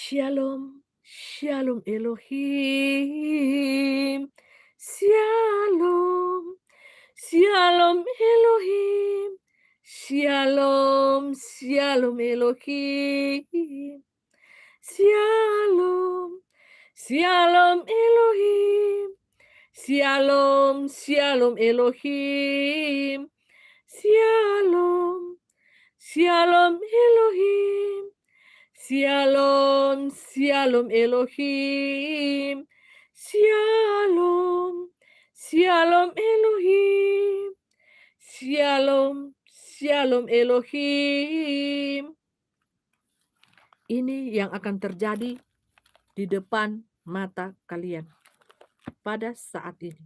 Shalom, shalom Elohim. Shalom, shalom Elohim. Shalom, shalom Elohim. Shalom, shalom Elohim. Shalom, shalom Elohim. Shalom, shalom Elohim. Shalom, shalom Elohim. Shalom, shalom Elohim. Shalom, shalom Elohim. Ini yang akan terjadi di depan mata kalian pada saat ini.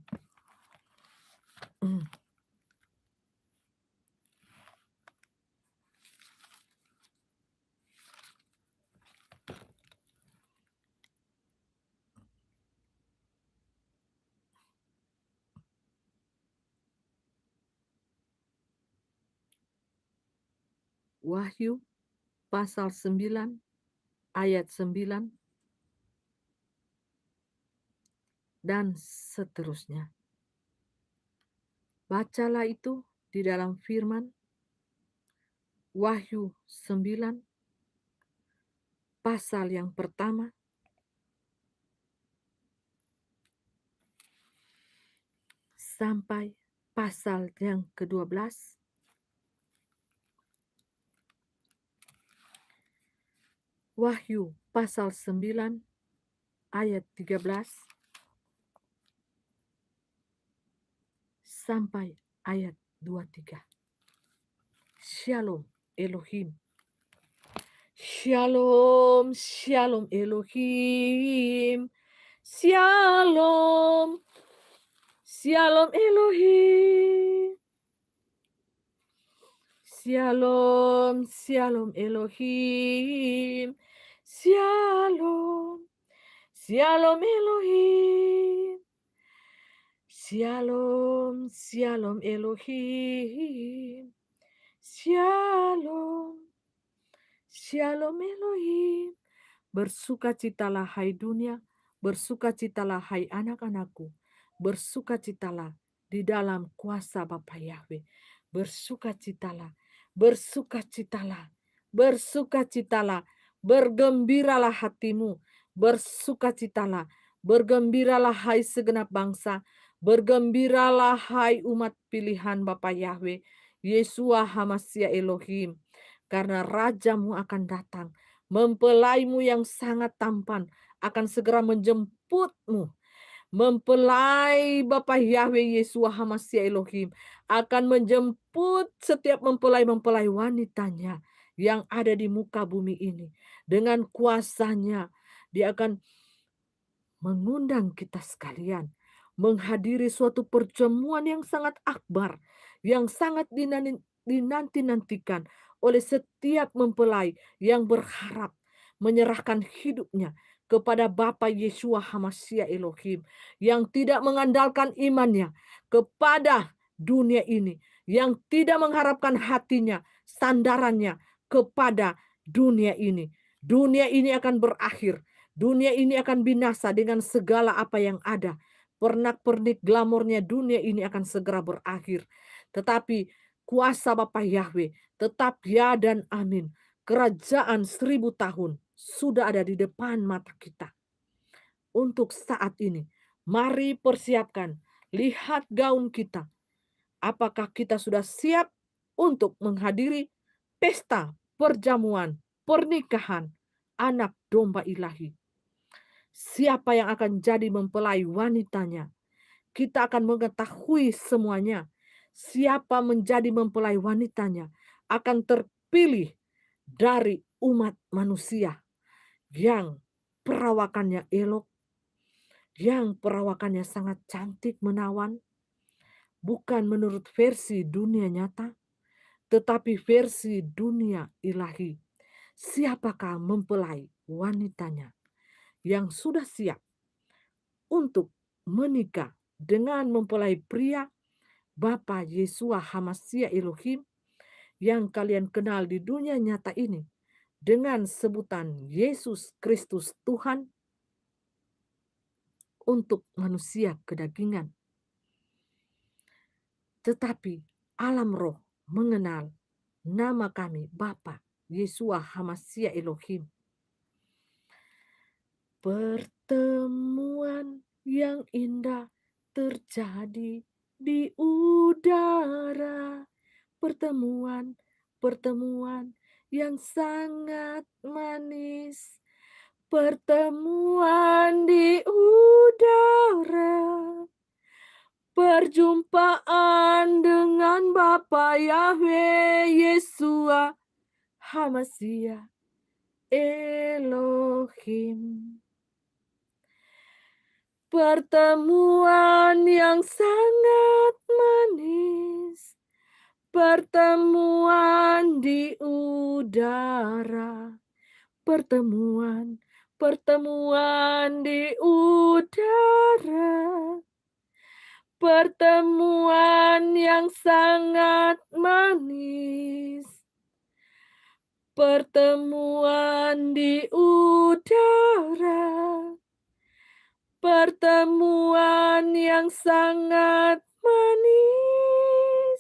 Wahyu pasal 9 ayat 9 dan seterusnya. Bacalah itu di dalam firman Wahyu 9 pasal yang pertama sampai pasal yang ke-12. Wahyu pasal 9 ayat 13 sampai ayat 23. Shalom Elohim. Shalom, shalom Elohim. Shalom, shalom Elohim. Shalom, shalom Elohim. Shalom, shalom Elohim. Shalom, shalom Elohim. Shalom, shalom Elohim. Bersukacitalah hai dunia, bersukacitalah hai anak-anakku, bersukacitalah di dalam kuasa Bapa Yahweh. Bersukacitalah, bersukacitalah, bersukacitalah, bergembiralah hatimu, bersukacitalah, bergembiralah hai segenap bangsa, bergembiralah hai umat pilihan Bapa Yahweh, Yesua Hamasya Elohim, karena Rajamu akan datang. Mempelaimu yang sangat tampan akan segera menjemputmu. Mempelai Bapa Yahweh Yesua Hamasya Elohim akan menjemput setiap mempelai-mempelai wanitanya yang ada di muka bumi ini. Dengan kuasanya, dia akan mengundang kita sekalian menghadiri suatu pertemuan yang sangat akbar, yang sangat dinanti-nantikan oleh setiap mempelai yang berharap menyerahkan hidupnya kepada Bapa Yesua Hamasya Elohim, yang tidak mengandalkan imannya kepada dunia ini, yang tidak mengharapkan hatinya, sandarannya kepada dunia ini. Dunia ini akan berakhir. Dunia ini akan binasa dengan segala apa yang ada. Pernak-pernik glamornya dunia ini akan segera berakhir. Tetapi kuasa Bapa Yahweh tetap ya dan amin. Kerajaan 1000 tahun sudah ada di depan mata kita. Untuk saat ini, mari persiapkan. Lihat gaun kita. Apakah kita sudah siap untuk menghadiri pesta perjamuan, pernikahan anak domba ilahi? Siapa yang akan jadi mempelai wanitanya? Kita akan mengetahui semuanya. Siapa menjadi mempelai wanitanya akan terpilih dari umat manusia yang perawakannya elok, yang perawakannya sangat cantik menawan, bukan menurut versi dunia nyata, tetapi versi dunia ilahi. Siapakah mempelai wanitanya yang sudah siap untuk menikah dengan mempelai pria Bapa Yesua Hamasya Elohim yang kalian kenal di dunia nyata ini dengan sebutan Yesus Kristus Tuhan untuk manusia kedagingan. Tetapi alam roh mengenal nama kami Bapa Yesua Hamasya Elohim. Pertemuan yang indah terjadi di udara. Pertemuan yang sangat manis. Pertemuan di udara. Perjumpaan dengan Bapa Yahweh Yesua Hamasya Elohim. Pertemuan yang sangat manis. Pertemuan di udara. Pertemuan di udara. Pertemuan yang sangat manis. Pertemuan di udara. Pertemuan yang sangat manis,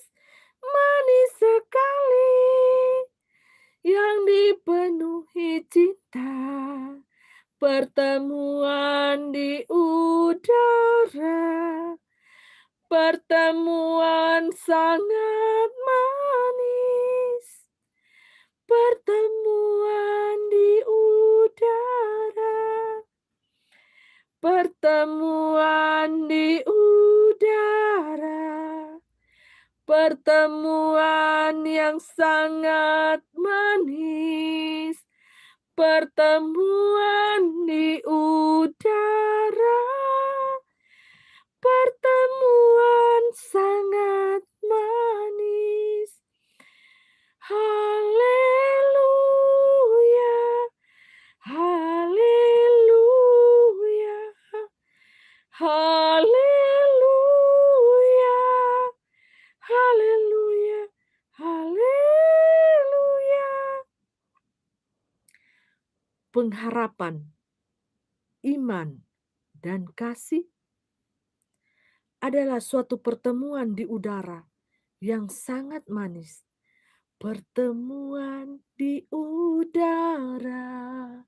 manis sekali, yang dipenuhi cinta. Pertemuan di udara, pertemuan sangat manis, pertemuan di udara. pertemuan di udara, pertemuan yang sangat manis, pertemuan di udara, pertemuan sangat manis. Haleluya, haleluya, haleluya, haleluya, haleluya. Pengharapan, iman, dan kasih adalah suatu pertemuan di udara yang sangat manis. Pertemuan di udara,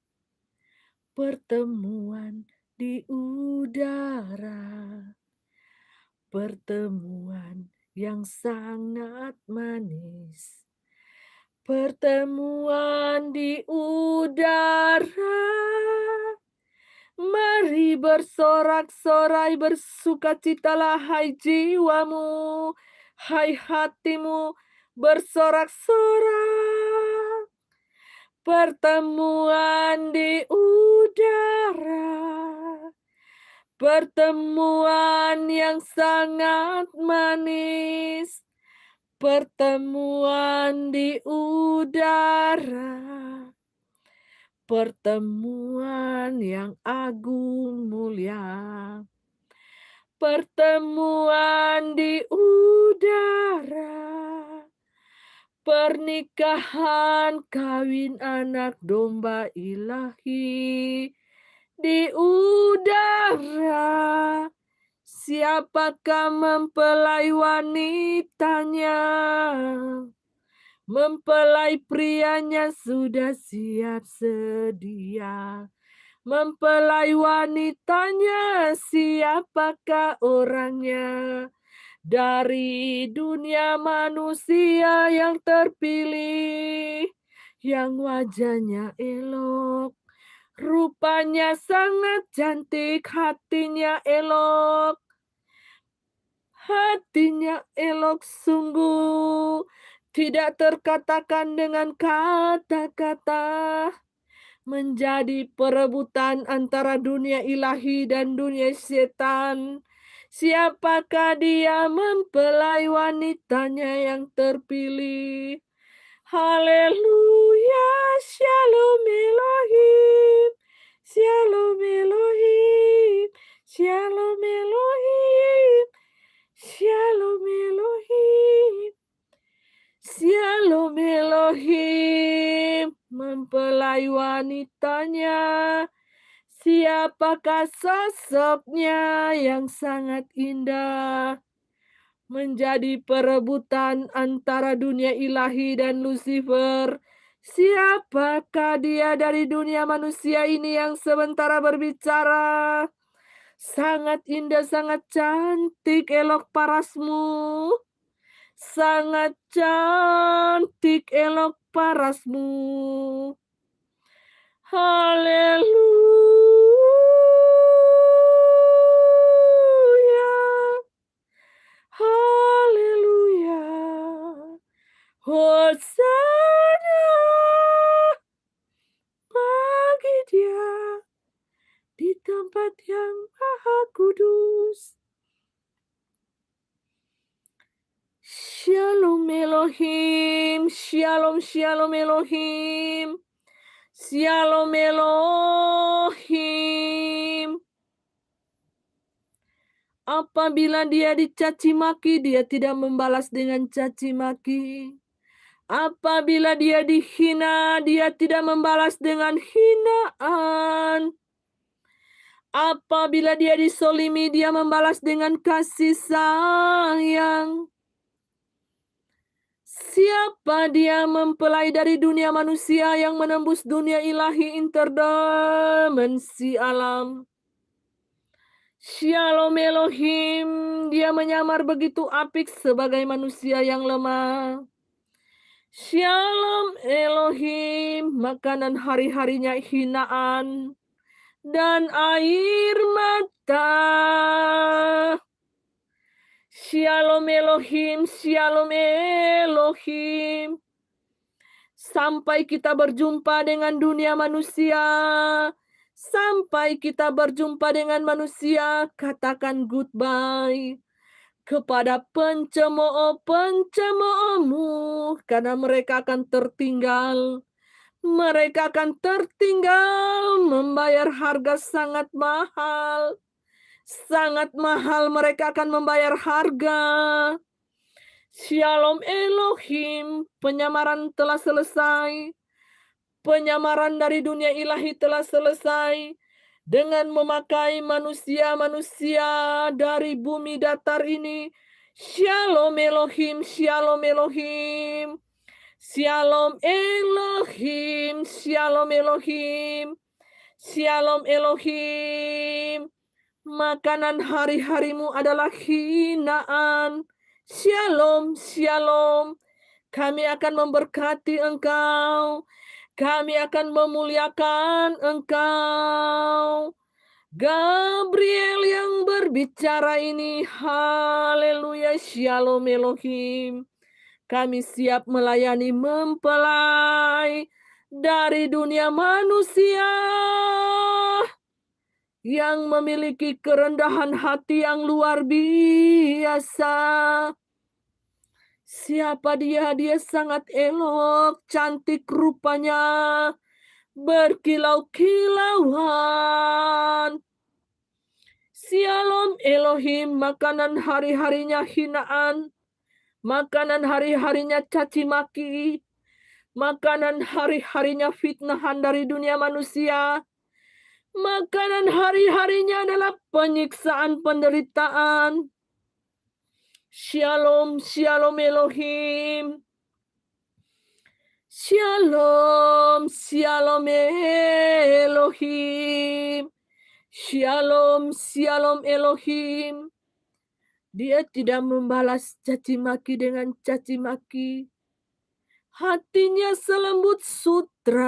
pertemuan di udara, pertemuan yang sangat manis. Pertemuan di udara, mari bersorak-sorai, bersukacitalah hai jiwamu, hai hatimu, bersorak-sorai. Pertemuan di udara, pertemuan yang sangat manis, pertemuan di udara, pertemuan yang agung mulia, pertemuan di udara, pernikahan kawin anak domba ilahi di udara. Siapakah mempelai wanitanya? Mempelai prianya sudah siap sedia. Mempelai wanitanya, siapakah orangnya? Dari dunia manusia yang terpilih, yang wajahnya elok, rupanya sangat cantik, hatinya elok. Hatinya elok sungguh, tidak terkatakan dengan kata-kata. Menjadi perebutan antara dunia ilahi dan dunia setan. Siapakah dia mempelai wanitanya yang terpilih? Haleluya, Shalom Elohim, Shalom Elohim, Shalom Elohim, Shalom Elohim, Shalom Elohim, mempelai wanitanya. Siapakah sosoknya yang sangat indah? Menjadi perebutan antara dunia ilahi dan Lucifer. Siapakah dia dari dunia manusia ini yang sementara berbicara? Sangat indah, sangat cantik, elok parasmu. Sangat cantik, elok parasmu. Haleluya. Haleluya. Hosana bagi dia di tempat yang maha kudus. Shalom Elohim, Shalom Shalom Elohim, Shalom Elohim. Apabila dia dicaci maki, dia tidak membalas dengan caci maki. Apabila dia dihina, dia tidak membalas dengan hinaan. Apabila dia disolimi, dia membalas dengan kasih sayang. Siapa dia mempelai dari dunia manusia yang menembus dunia ilahi interdimensi alam? Shalom Elohim, dia menyamar begitu apik sebagai manusia yang lemah. Shalom Elohim, makanan hari-harinya hinaan. dan air mata. Shalom Elohim, Shalom Elohim. Sampai kita berjumpa dengan dunia manusia. Sampai kita berjumpa dengan manusia, katakan goodbye kepada pencemooh-pencemoohmu, karena mereka akan tertinggal. Mereka akan tertinggal membayar harga sangat mahal. Sangat mahal mereka akan membayar harga. Shalom Elohim, penyamaran telah selesai. Penyamaran dari dunia ilahi telah selesai dengan memakai manusia-manusia dari bumi datar ini. Shalom Elohim, Shalom Elohim. Shalom Elohim, Shalom Elohim. Shalom Elohim. Makanan hari-harimu adalah hinaan. Shalom, shalom. Kami akan memberkati engkau. Kami akan memuliakan engkau. Gabriel yang berbicara ini. Haleluya, shalom Elohim. Kami siap melayani mempelai dari dunia manusia yang memiliki kerendahan hati yang luar biasa. Siapa dia? Dia sangat elok, cantik rupanya, berkilau-kilauan. Shalom Elohim, makanan hari-harinya hinaan, makanan hari-harinya caci maki, makanan hari-harinya fitnahan dari dunia manusia. Makanan hari-harinya adalah penyiksaan, penderitaan. Shalom, shalom Elohim. Shalom, shalom Elohim. Shalom, shalom Elohim. Dia tidak membalas caci maki dengan caci maki. Hatinya selembut sutra.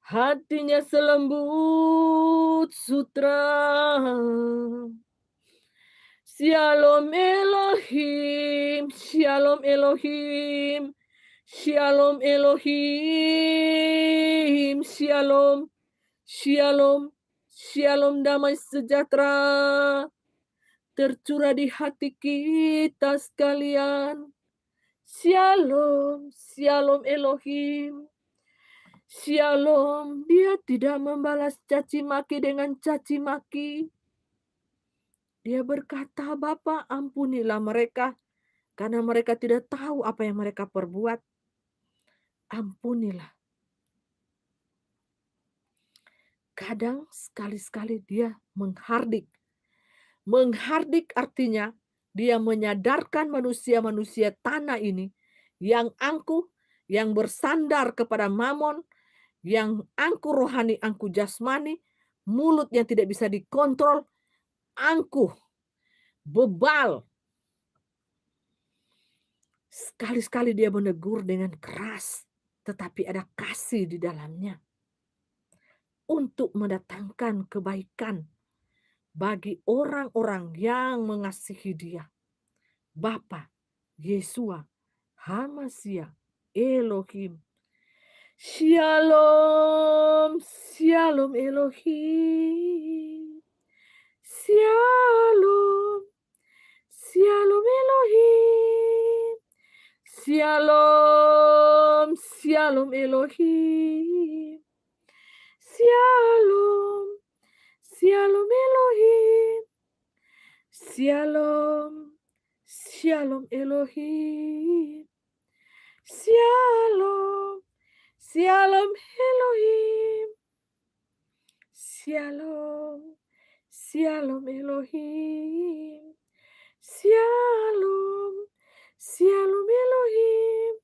Hatinya selembut sutra. Shalom Elohim, Shalom Elohim, Shalom Elohim, Shalom, Shalom, Shalom damai sejahtera tercurah di hati kita sekalian. Shalom, Shalom Elohim. Shalom, dia tidak membalas caci maki dengan caci maki. Dia berkata, Bapa, ampunilah mereka, karena mereka tidak tahu apa yang mereka perbuat. Ampunilah. Kadang sekali-sekali dia menghardik. Menghardik artinya dia menyadarkan manusia-manusia tanah ini yang angkuh, yang bersandar kepada mamon, yang angkuh rohani, angkuh jasmani, mulutnya tidak bisa dikontrol, angkuh, bebal. Sekali-sekali dia menegur dengan keras, tetapi ada kasih di dalamnya untuk mendatangkan kebaikan bagi orang-orang yang mengasihi dia. Bapa, Yesua, Hamasia, Elohim. Shalom, Shalom Elohim. Shalom, Shalom Elohim. Shalom, Shalom Elohim. Shalom, Shalom Elohim. Shalom, Shalom Elohim. Shalom, Shalom Elohim. Shalom, Shalom Elohim. Shalom, Shalom Elohim.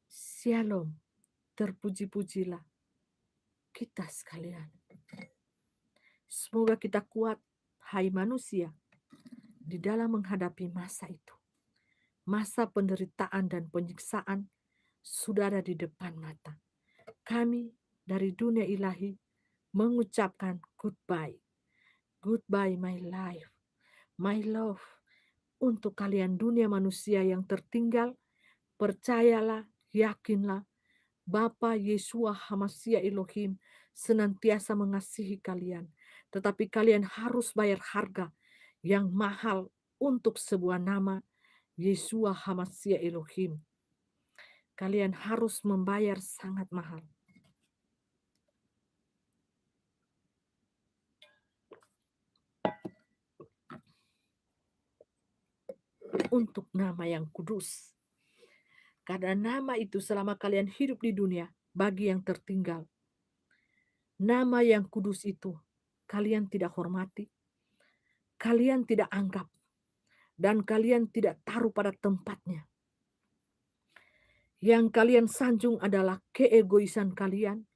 Shalom, terpuji-pujilah kita sekalian. Semoga kita kuat, hai manusia, di dalam menghadapi masa itu. Masa penderitaan dan penyiksaan sudah ada di depan mata. kami dari dunia ilahi mengucapkan goodbye. Goodbye my life, my love. Untuk kalian dunia manusia yang tertinggal, percayalah, yakinlah, Bapa Yesua Hamasia Elohim senantiasa mengasihi kalian. Tetapi kalian harus bayar harga yang mahal untuk sebuah nama Yesua Hamasia Elohim. Kalian harus membayar sangat mahal. Untuk nama yang kudus. Karena nama itu selama kalian hidup di dunia, bagi yang tertinggal. Nama yang kudus itu, kalian tidak hormati, kalian tidak anggap, dan kalian tidak taruh pada tempatnya. Yang kalian sanjung adalah keegoisan kalian,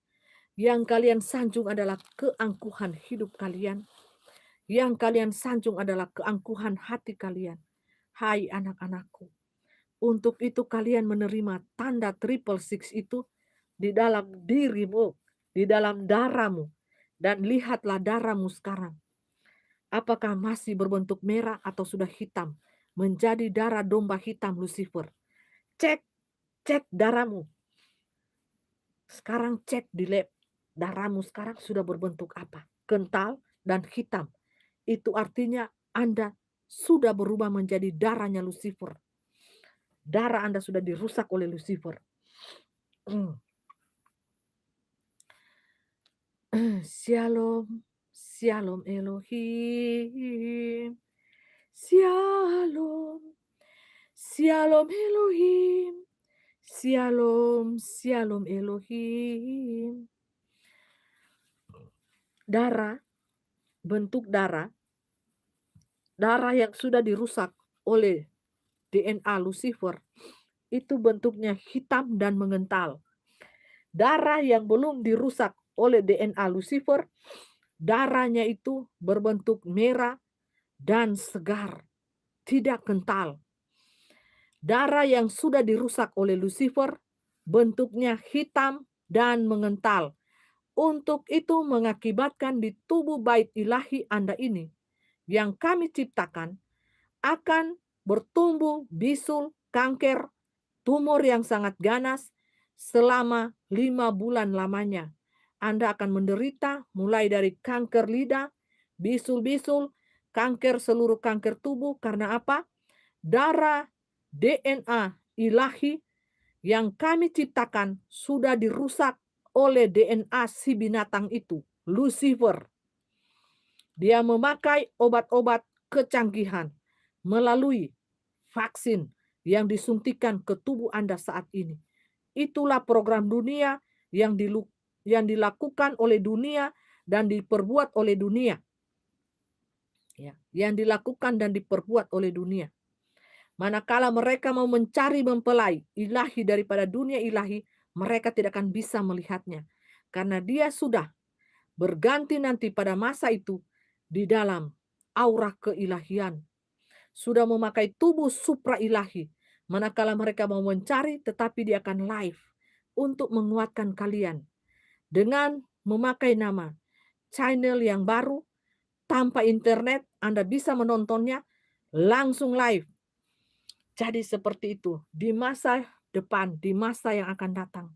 yang kalian sanjung adalah keangkuhan hidup kalian, yang kalian sanjung adalah keangkuhan hati kalian. Hai anak-anakku, untuk itu kalian menerima tanda 666 itu di dalam dirimu, di dalam darahmu. Dan lihatlah darahmu sekarang. Apakah masih berbentuk merah atau sudah hitam? Menjadi darah domba hitam Lucifer. Cek darahmu. Sekarang cek di lab. Darahmu sekarang sudah berbentuk apa? Kental dan hitam. Itu artinya Anda sudah berubah menjadi darahnya Lucifer. Darah Anda sudah dirusak oleh Lucifer. Shalom, shalom Elohim. Shalom, shalom Elohim. Shalom, shalom Elohim. Darah, bentuk darah yang sudah dirusak oleh DNA Lucifer, itu bentuknya hitam dan mengental. Darah yang belum dirusak oleh DNA Lucifer, darahnya itu berbentuk merah dan segar, tidak kental. Darah yang sudah dirusak oleh Lucifer, bentuknya hitam dan mengental. Untuk itu mengakibatkan di tubuh bait ilahi Anda ini, yang kami ciptakan, akan bertumbuh bisul, kanker, tumor yang sangat ganas selama 5 bulan lamanya. Anda akan menderita mulai dari kanker lidah, bisul-bisul, kanker seluruh kanker tubuh. Karena apa? Darah DNA ilahi yang kami ciptakan sudah dirusak oleh DNA si binatang itu, Lucifer. Dia memakai obat-obat kecanggihan melalui vaksin yang disuntikan ke tubuh Anda saat ini. Itulah program dunia yang dilakukan oleh dunia dan diperbuat oleh dunia. Ya, yang dilakukan dan diperbuat oleh dunia. Manakala mereka mau mencari mempelai ilahi daripada dunia ilahi, mereka tidak akan bisa melihatnya. Karena dia sudah berganti nanti pada masa itu di dalam aura keilahian. Sudah memakai tubuh supra ilahi. Manakala mereka mau mencari, tetapi dia akan live untuk menguatkan kalian. Dengan memakai nama channel yang baru, tanpa internet, Anda bisa menontonnya langsung live. Jadi seperti itu di masa depan, di masa yang akan datang.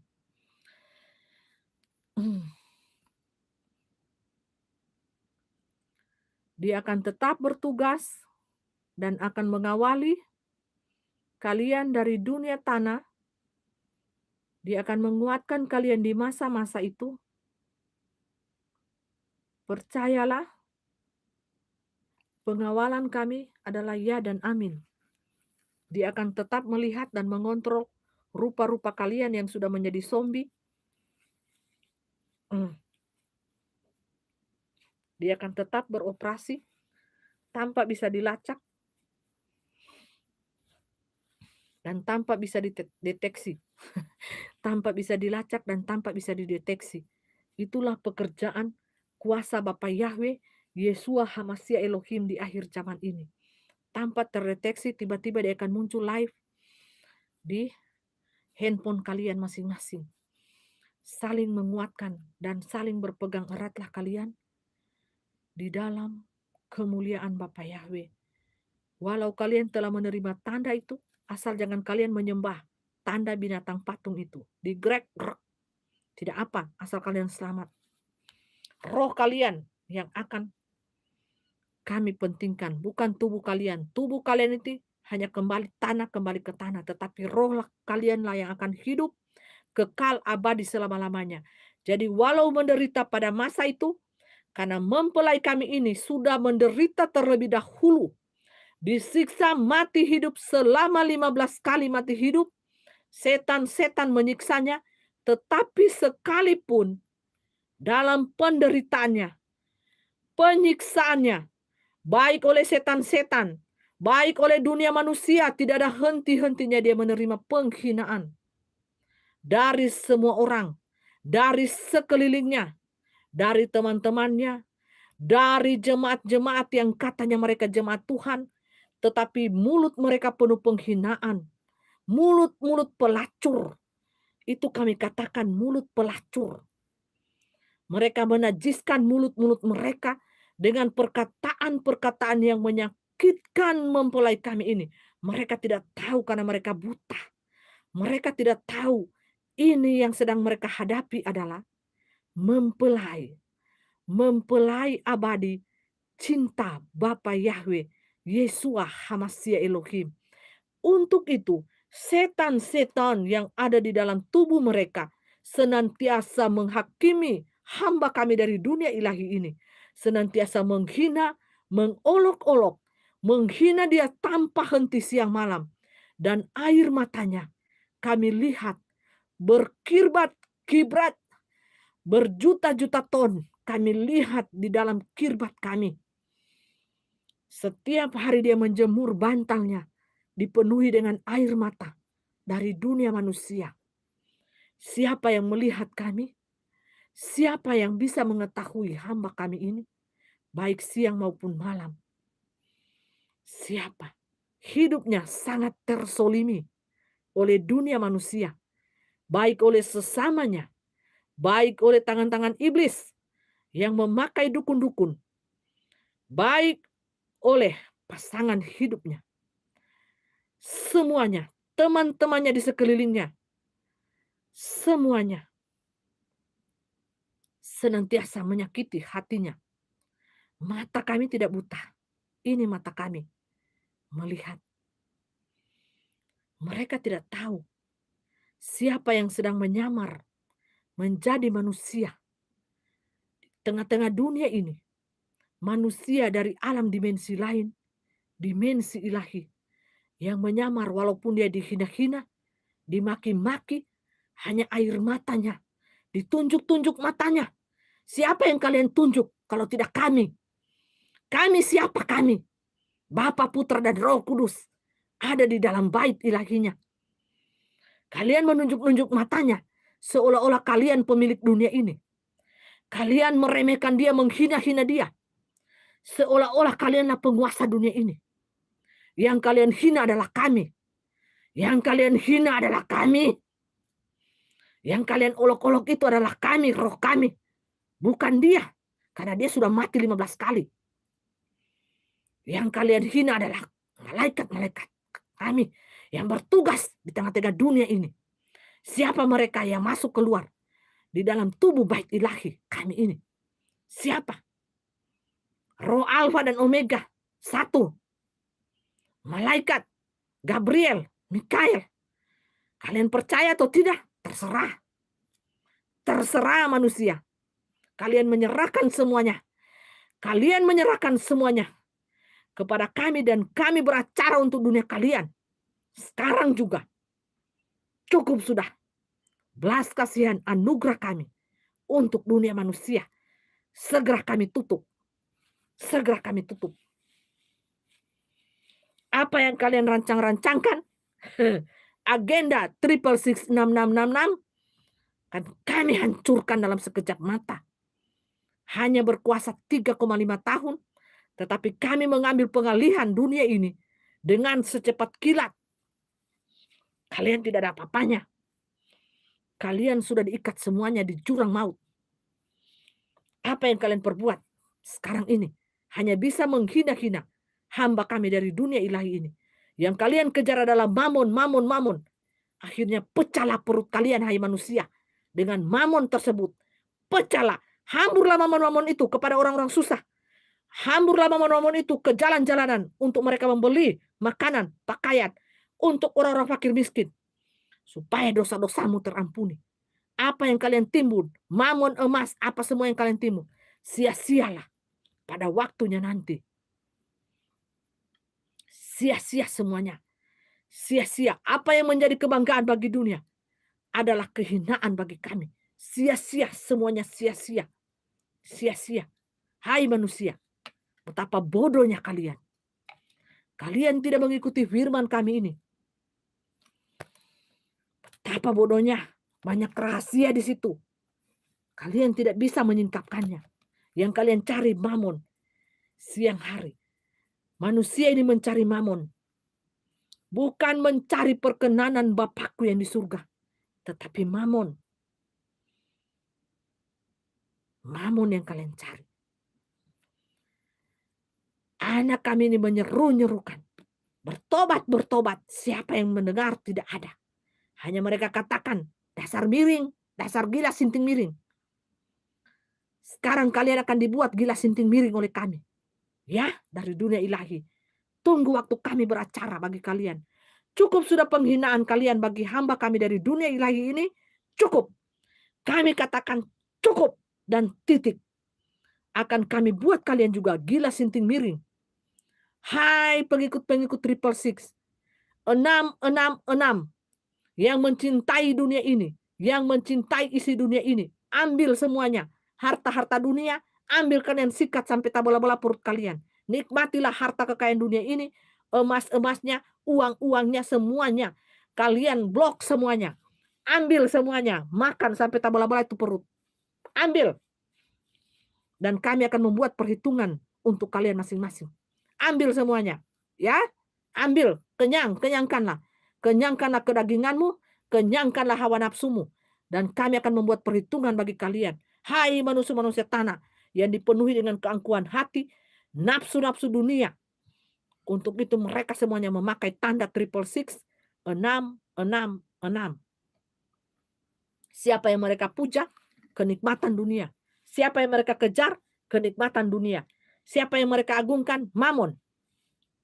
Dia akan tetap bertugas dan akan mengawali kalian dari dunia tanah. Dia akan menguatkan kalian di masa-masa itu. Percayalah, pengawalan kami adalah ya dan amin. Dia akan tetap melihat dan mengontrol rupa-rupa kalian yang sudah menjadi zombie. Dia akan tetap beroperasi tanpa bisa dilacak dan tanpa bisa dideteksi. Tanpa bisa dilacak dan tanpa bisa dideteksi. Itulah pekerjaan kuasa Bapa Yahweh, Yesua Hamasia Elohim di akhir zaman ini. Tanpa terdeteksi, tiba-tiba dia akan muncul live di handphone kalian masing-masing. saling menguatkan, dan saling berpegang eratlah kalian di dalam kemuliaan Bapa Yahweh. Walau kalian telah menerima tanda itu, asal jangan kalian menyembah tanda binatang patung itu. Di Grek, tidak apa, asal kalian selamat. Roh kalian yang akan kami pentingkan, bukan tubuh kalian. Tubuh kalian itu hanya kembali ke tanah, tetapi roh kalian lah yang akan hidup kekal abadi selama-lamanya. Jadi walau menderita pada masa itu, karena mempelai kami ini sudah menderita terlebih dahulu, disiksa mati hidup selama 15 kali mati hidup, setan-setan menyiksanya, tetapi sekalipun dalam penderitaannya, penyiksaannya, baik oleh setan-setan, baik oleh dunia manusia, tidak ada henti-hentinya dia menerima penghinaan dari semua orang, dari sekelilingnya, dari teman-temannya, dari jemaat-jemaat yang katanya mereka jemaat Tuhan, tetapi mulut mereka penuh penghinaan, mulut-mulut pelacur. Itu kami katakan mulut pelacur. Mereka menajiskan mulut-mulut mereka dengan perkataan-perkataan yang menyakitkan mempelai kami ini. Mereka tidak tahu karena mereka buta. Mereka tidak tahu ini yang sedang mereka hadapi adalah mempelai. Mempelai abadi cinta Bapa Yahweh, Yesua Hamasya Elohim. Untuk itu, setan-setan yang ada di dalam tubuh mereka senantiasa menghakimi hamba kami dari dunia ilahi ini. Senantiasa menghina, mengolok-olok, menghina dia tanpa henti siang malam. Dan air matanya kami lihat berkibrat berjuta-juta ton. Kami lihat di dalam kirbat kami. Setiap hari dia menjemur bantalnya, dipenuhi dengan air mata dari dunia manusia. Siapa yang melihat kami? Siapa yang bisa mengetahui hamba kami ini? Baik siang maupun malam. Siapa? Hidupnya sangat tersolimi oleh dunia manusia. Baik oleh sesamanya. Baik oleh tangan-tangan iblis yang memakai dukun-dukun. Baik oleh pasangan hidupnya. Semuanya. Teman-temannya di sekelilingnya. Semuanya senantiasa menyakiti hatinya. Mata kami tidak buta. Ini mata kami melihat. Mereka tidak tahu siapa yang sedang menyamar menjadi manusia. Di tengah-tengah dunia ini, manusia dari alam dimensi lain, dimensi ilahi, yang menyamar walaupun dia dihina-hina, dimaki-maki, hanya air matanya, ditunjuk-tunjuk matanya. Siapa yang kalian tunjuk kalau tidak kami? Kami siapa kami? Bapa, Putra, dan Roh Kudus ada di dalam bait ilahinya. Kalian menunjuk-nunjuk matanya seolah-olah kalian pemilik dunia ini. Kalian meremehkan dia, menghina-hina dia. Seolah-olah kalianlah penguasa dunia ini. Yang kalian hina adalah kami. Yang kalian hina adalah kami. Yang kalian olok-olok itu adalah kami, roh kami. Bukan dia. Karena dia sudah mati 15 kali. Yang kalian hina adalah malaikat-malaikat kami yang bertugas di tengah-tengah dunia ini. Siapa mereka yang masuk keluar di dalam tubuh bait ilahi kami ini? Siapa? Roh Alfa dan Omega, satu. Malaikat Gabriel, Mikael. Kalian percaya atau tidak? Terserah. Terserah manusia. Kalian menyerahkan semuanya. Kalian menyerahkan semuanya kepada kami dan kami beracara untuk dunia kalian. Sekarang juga. Cukup sudah. Belas kasihan anugerah kami untuk dunia manusia. Segera kami tutup. Segera kami tutup. Apa yang kalian rancang-rancangkan? Agenda 66666 kan kami hancurkan dalam sekejap mata. Hanya berkuasa 3,5 tahun, tetapi kami mengambil pengalihan dunia ini dengan secepat kilat. Kalian tidak ada apa-apanya. Kalian sudah diikat semuanya di jurang maut. Apa yang kalian perbuat sekarang ini hanya bisa menghina-hina hamba kami dari dunia ilahi ini. Yang kalian kejar adalah mamon, mamon, mamon. Akhirnya pecahlah perut kalian, hai manusia. Dengan mamon tersebut, pecahlah. Hamburlah mamon-mamon itu kepada orang-orang susah. Hamburlah mamon-mamon itu ke jalan-jalanan untuk mereka membeli makanan, pakaian untuk orang-orang fakir miskin. Supaya dosa-dosamu terampuni. Apa yang kalian timbun, mamon, emas, apa semua yang kalian timbun, sia-sialah pada waktunya nanti. Sia-sia semuanya. Sia-sia. Apa yang menjadi kebanggaan bagi dunia adalah kehinaan bagi kami. Sia-sia semuanya, sia-sia. Sia-sia. Hai manusia, betapa bodohnya kalian. Kalian tidak mengikuti firman kami ini. Betapa bodohnya. Banyak rahasia di situ. Kalian tidak bisa menyingkapkannya. Yang kalian cari mamon siang hari. Manusia ini mencari mamon. Bukan mencari perkenanan Bapakku yang di surga. Tetapi mamon. Mamon yang kalian cari. Anak kami ini menyeru-nyerukan. Bertobat, bertobat. Siapa yang mendengar tidak ada. Hanya mereka katakan, dasar miring, dasar gila sinting miring. Sekarang kalian akan dibuat gila sinting miring oleh kami. Ya, dari dunia ilahi. Tunggu waktu kami beracara bagi kalian. Cukup sudah penghinaan kalian bagi hamba kami dari dunia ilahi ini. Cukup. Kami katakan cukup dan titik. Akan kami buat kalian juga gila sinting miring. Hai pengikut-pengikut Triple Six. 666 yang mencintai dunia ini, yang mencintai isi dunia ini, ambil semuanya. Harta-harta dunia, ambil kalian sikat sampai tabola-bola perut kalian. Nikmatilah harta kekayaan dunia ini, emas-emasnya, uang-uangnya, semuanya. Kalian blok semuanya. Ambil semuanya, makan sampai tabola-bola itu perut. Ambil. Dan kami akan membuat perhitungan untuk kalian masing-masing. Ambil semuanya. Ya, ambil. Kenyangkanlah. Kenyangkanlah kedaginganmu, kenyangkanlah hawa nafsumu. Dan kami akan membuat perhitungan bagi kalian. Hai manusia-manusia tanah yang dipenuhi dengan keangkuhan hati, nafsu-nafsu dunia. Untuk itu mereka semuanya memakai tanda 666, 666. Siapa yang mereka puja? Kenikmatan dunia. Siapa yang mereka kejar? Kenikmatan dunia. Siapa yang mereka agungkan? Mamon.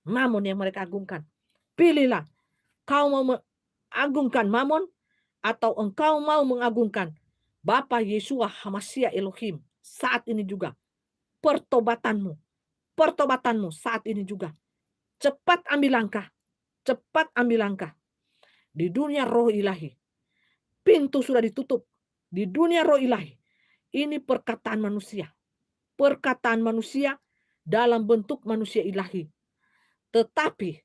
Mamon yang mereka agungkan. Pilihlah. Kau mau mengagungkan mamon atau engkau mau mengagungkan Bapa Yeshua HaMashiach Elohim saat ini juga. Pertobatanmu. Pertobatanmu saat ini juga. Cepat ambil langkah. Cepat ambil langkah. Di dunia roh ilahi. Pintu sudah ditutup. Di dunia roh ilahi. Ini perkataan manusia. Perkataan manusia dalam bentuk manusia ilahi. Tetapi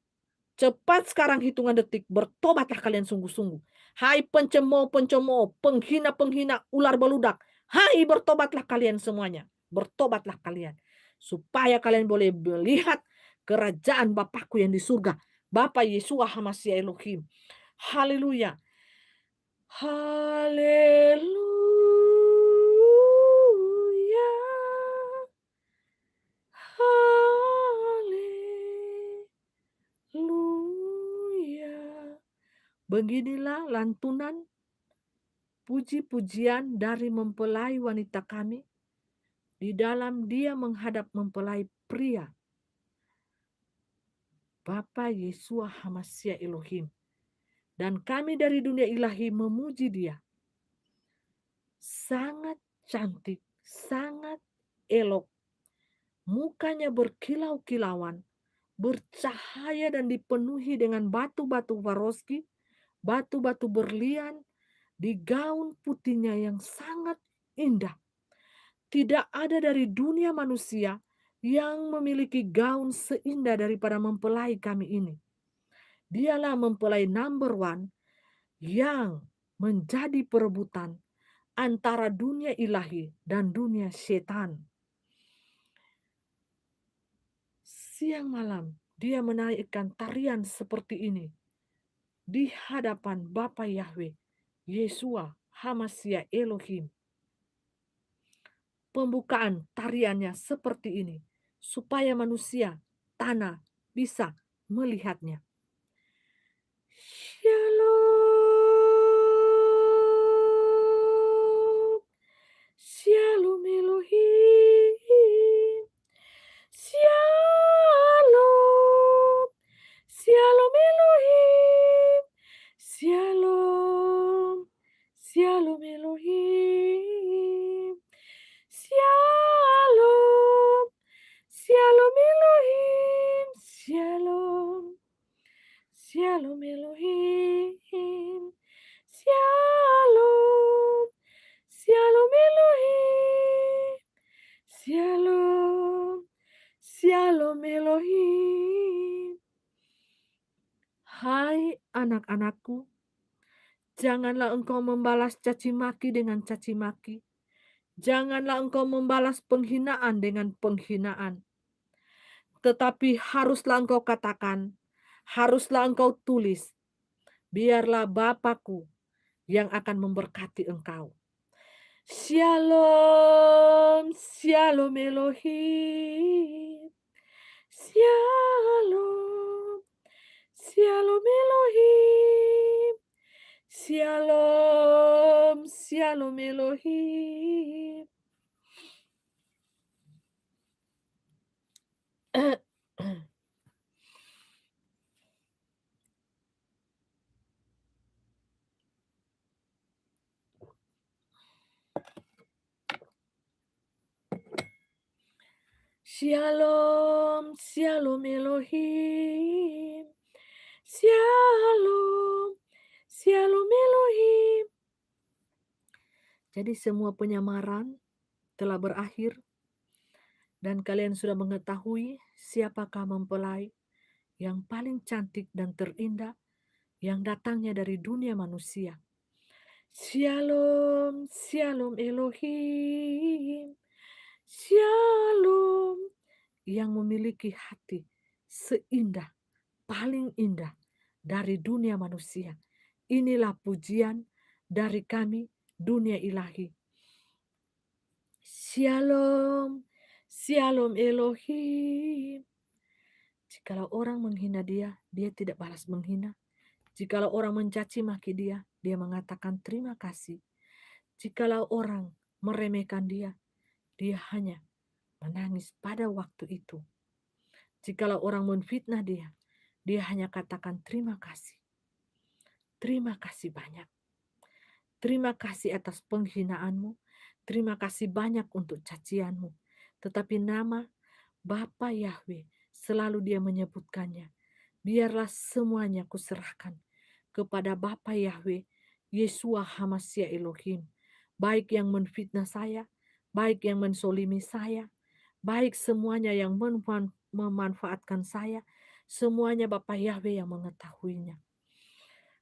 cepat sekarang hitungan detik, bertobatlah kalian sungguh-sungguh. Hai pencemooh-pencemooh, penghina-penghina, ular beludak. Hai bertobatlah kalian semuanya. Bertobatlah kalian. Supaya kalian boleh melihat kerajaan Bapakku yang di surga. Bapa Yeshua HaMashiach Elohim. Haleluya. Haleluya. Haleluya. Beginilah lantunan puji-pujian dari mempelai wanita kami di dalam dia menghadap mempelai pria. Bapa Yeshua HaMashiach Elohim. Dan kami dari dunia ilahi memuji dia. Sangat cantik, sangat elok. Mukanya berkilau-kilauan, bercahaya dan dipenuhi dengan batu-batu Swarovski, batu-batu berlian, di gaun putihnya yang sangat indah. Tidak ada dari dunia manusia yang memiliki gaun seindah daripada mempelai kami ini. Dialah mempelai number one yang menjadi perebutan antara dunia ilahi dan dunia setan. Siang malam dia menaikkan tarian seperti ini di hadapan Bapa Yahweh, Yeshua Hamasya Elohim. Pembukaan tariannya seperti ini, supaya manusia, tanah, bisa melihatnya. Shalom. Shalom Elohim. Shalom. Shalom Elohim. Shalom. Shalom Elohim. Shalom. Shalom Elohim. Shalom. Shalom Elohim. Shalom. Shalom Elohim. Shalom. Shalom Elohim. Hai anak-anakku, janganlah engkau membalas caci maki dengan caci maki. Janganlah engkau membalas penghinaan dengan penghinaan. Tetapi haruslah engkau katakan, haruslah engkau tulis, biarlah Bapakku yang akan memberkati engkau. Shalom, shalom Elohim. Shalom, shalom Elohim. Shalom, shalom Elohim. Shalom, shalom Elohim. Shalom, shalom Elohim. Jadi semua penyamaran telah berakhir dan kalian sudah mengetahui siapakah mempelai yang paling cantik dan terindah yang datangnya dari dunia manusia. Shalom, shalom Elohim. Shalom, yang memiliki hati seindah, paling indah dari dunia manusia. Inilah pujian dari kami, dunia ilahi. Shalom, shalom Elohim. Jikalau orang menghina dia, dia tidak balas menghina. Jikalau orang mencaci maki dia, dia mengatakan terima kasih. Jikalau orang meremehkan dia, dia hanya menangis pada waktu itu. Jikalau orang menfitnah dia, dia hanya katakan terima kasih. Terima kasih banyak. Terima kasih atas penghinaanmu. Terima kasih banyak untuk cacianmu. Tetapi nama Bapa Yahweh selalu dia menyebutkannya. Biarlah semuanya kuserahkan kepada Bapa Yahweh, Yesua Hamasya Elohim. Baik yang menfitnah saya, baik yang mensolimi saya, baik semuanya yang memanfaatkan saya, semuanya Bapa Yahweh yang mengetahuinya.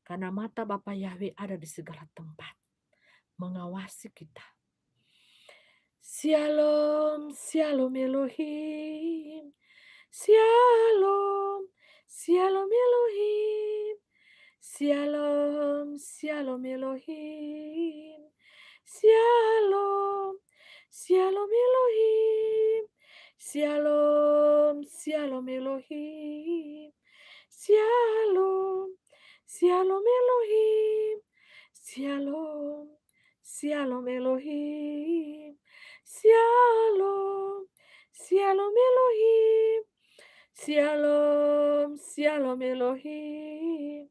Karena mata Bapa Yahweh ada di segala tempat, mengawasi kita. Shalom, shalom Elohim. Shalom, shalom Elohim. Shalom, shalom Elohim. Shalom, shalom Elohim. Shalom, shalom Elohim. Shalom, shalom Elohim. Shalom, shalom Elohim. Shalom, shalom Elohim. Shalom, shalom Elohim.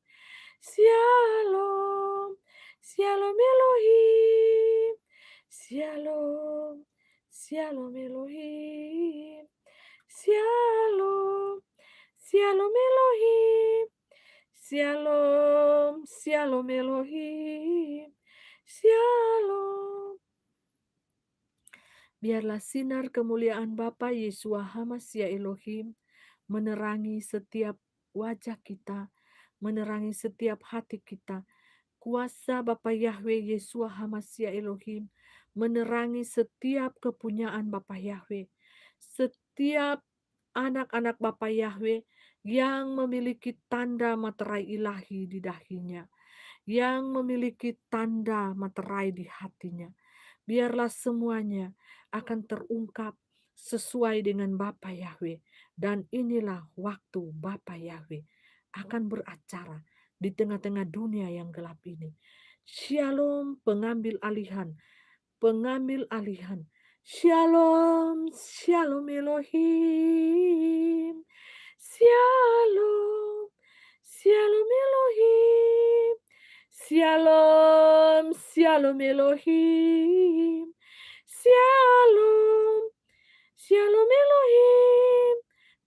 Shalom, shalom Elohim. Shalom, shalom Elohim. Shalom, shalom Elohim. Shalom, shalom Elohim. Shalom. Biarlah sinar kemuliaan Bapa Yesua Hamasya Elohim menerangi setiap wajah kita, menerangi setiap hati kita. Kuasa Bapa Yahweh Yesua Hamasya Elohim menerangi setiap kepunyaan Bapa Yahweh. Setiap anak-anak Bapa Yahweh yang memiliki tanda materai ilahi di dahinya, yang memiliki tanda materai di hatinya. Biarlah semuanya akan terungkap sesuai dengan Bapa Yahweh. Dan inilah waktu Bapa Yahweh akan beracara di tengah-tengah dunia yang gelap ini. Shalom pengambil alihan, pengambil alihan. Shalom, shalom Elohim. Shalom, shalom Elohim. Shalom, shalom Elohim. Shalom, shalom Elohim.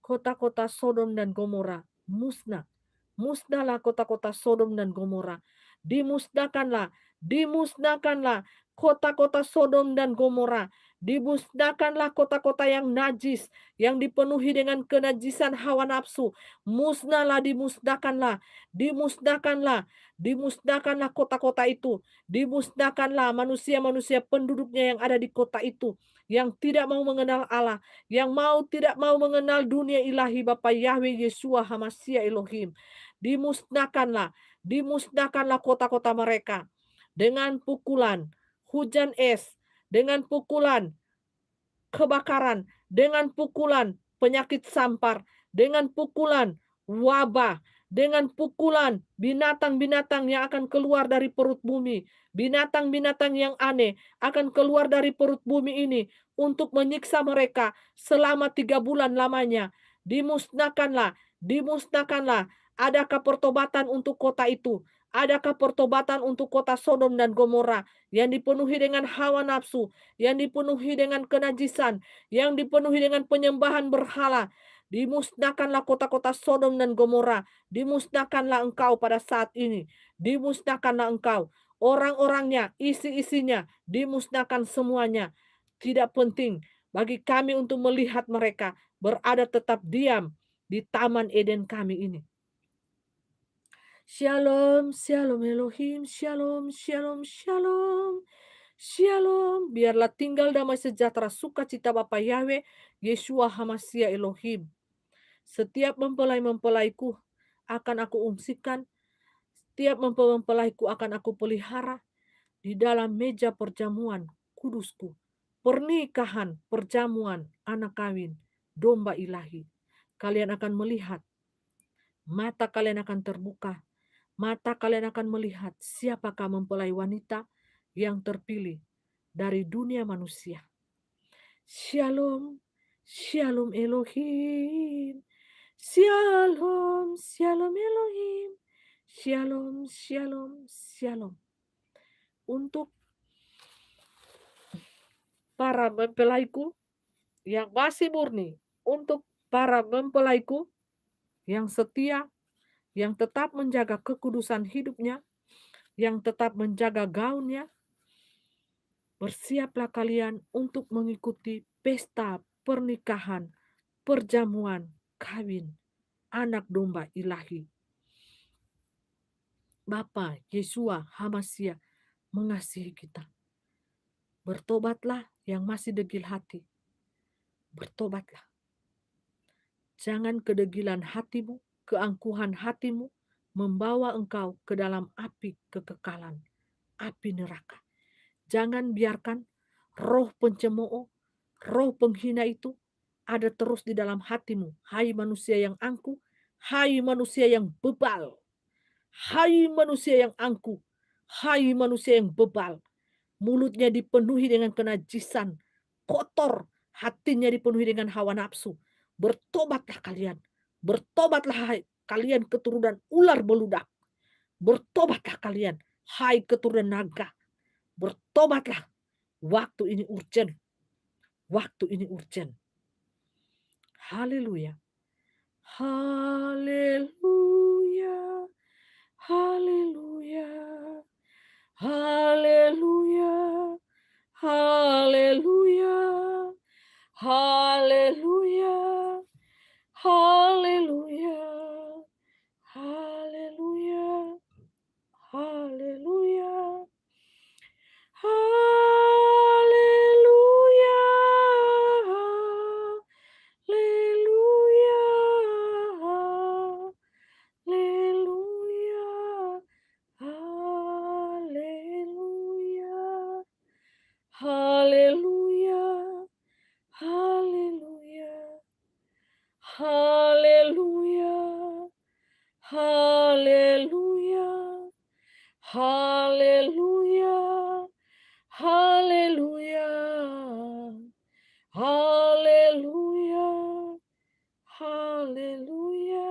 Kota-kota Sodom dan Gomora musnah. Musnahlah kota-kota Sodom dan Gomora. Dimusnahkanlah, dimusnahkanlah kota-kota Sodom dan Gomora. Dimusnahkanlah kota-kota yang najis, yang dipenuhi dengan kenajisan hawa nafsu. Musnahlah, dimusnahkanlah, dimusnahkanlah, dimusnahkanlah kota-kota itu. Dimusnahkanlah manusia-manusia penduduknya yang ada di kota itu, yang tidak mau mengenal Allah, yang tidak mau mengenal dunia ilahi Bapa Yahweh Yeshua Hamashiach Elohim. Dimusnahkanlah, dimusnahkanlah kota-kota mereka dengan pukulan, hujan es, dengan pukulan kebakaran, dengan pukulan penyakit sampar, dengan pukulan wabah, dengan pukulan binatang-binatang yang akan keluar dari perut bumi, binatang-binatang yang aneh akan keluar dari perut bumi ini untuk menyiksa mereka selama 3 bulan lamanya. Dimusnahkanlah, dimusnahkanlah. Adakah pertobatan untuk kota itu? Adakah pertobatan untuk kota Sodom dan Gomora yang dipenuhi dengan hawa nafsu, yang dipenuhi dengan kenajisan, yang dipenuhi dengan penyembahan berhala? Dimusnahkanlah kota-kota Sodom dan Gomora. Dimusnahkanlah engkau pada saat ini. Dimusnahkanlah engkau. Orang-orangnya, isi-isinya, dimusnahkan semuanya. Tidak penting bagi kami untuk melihat mereka berada tetap diam di Taman Eden kami ini. Shalom, shalom Elohim, shalom, shalom, shalom. Shalom, biarlah tinggal damai sejahtera sukacita Bapa Yahweh, Yeshua Hamashiach Elohim. Setiap mempelai-mempelaiku akan aku ungsikan, setiap mempelaiku akan aku pelihara di dalam meja perjamuan kudusku. Pernikahan, perjamuan, anak kawin, domba ilahi. Kalian akan melihat, mata kalian akan terbuka, mata kalian akan melihat siapakah mempelai wanita yang terpilih dari dunia manusia. Shalom, shalom Elohim. Shalom, shalom Elohim. Shalom, shalom, shalom. Untuk para mempelaiku yang masih murni, untuk para mempelaiku yang setia, yang tetap menjaga kekudusan hidupnya, yang tetap menjaga gaunnya, bersiaplah kalian untuk mengikuti pesta pernikahan, perjamuan, kawin, anak domba ilahi. Bapa Yeshua Hamashiach mengasihi kita. Bertobatlah yang masih degil hati. Bertobatlah. Jangan kedegilan hatimu, keangkuhan hatimu membawa engkau ke dalam api kekekalan, api neraka. Jangan biarkan roh pencemooh, roh penghina itu ada terus di dalam hatimu. Hai manusia yang angkuh, hai manusia yang bebal, hai manusia yang angkuh, hai manusia yang bebal. Mulutnya dipenuhi dengan kenajisan, kotor, hatinya dipenuhi dengan hawa nafsu. Bertobatlah kalian, bertobatlah kalian keturunan ular beludak. Bertobatlah kalian, hai keturunan naga. Bertobatlah. Waktu ini urgent. Waktu ini urgent. Haleluya. Haleluya. Haleluya. Haleluya. Haleluya. Haleluya. Haleluya. Haleluya. Haleluya. Haleluya. Haleluya. haleluya, haleluya, haleluya, haleluya, haleluya.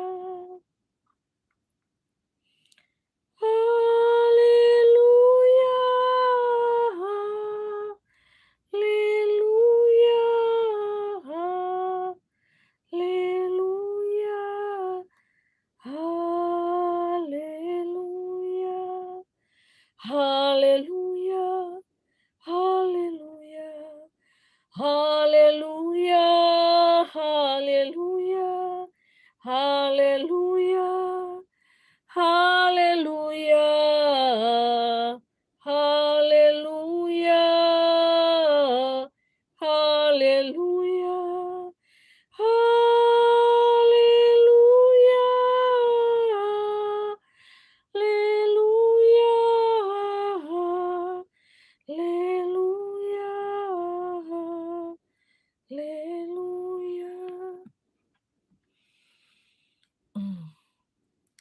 Haleluya, haleluya, haleluya, haleluya, haleluya, haleluya, haleluya, haleluya, haleluya. Haleluya, haleluya, haleluya, haleluya, haleluya, haleluya, haleluya. Mm.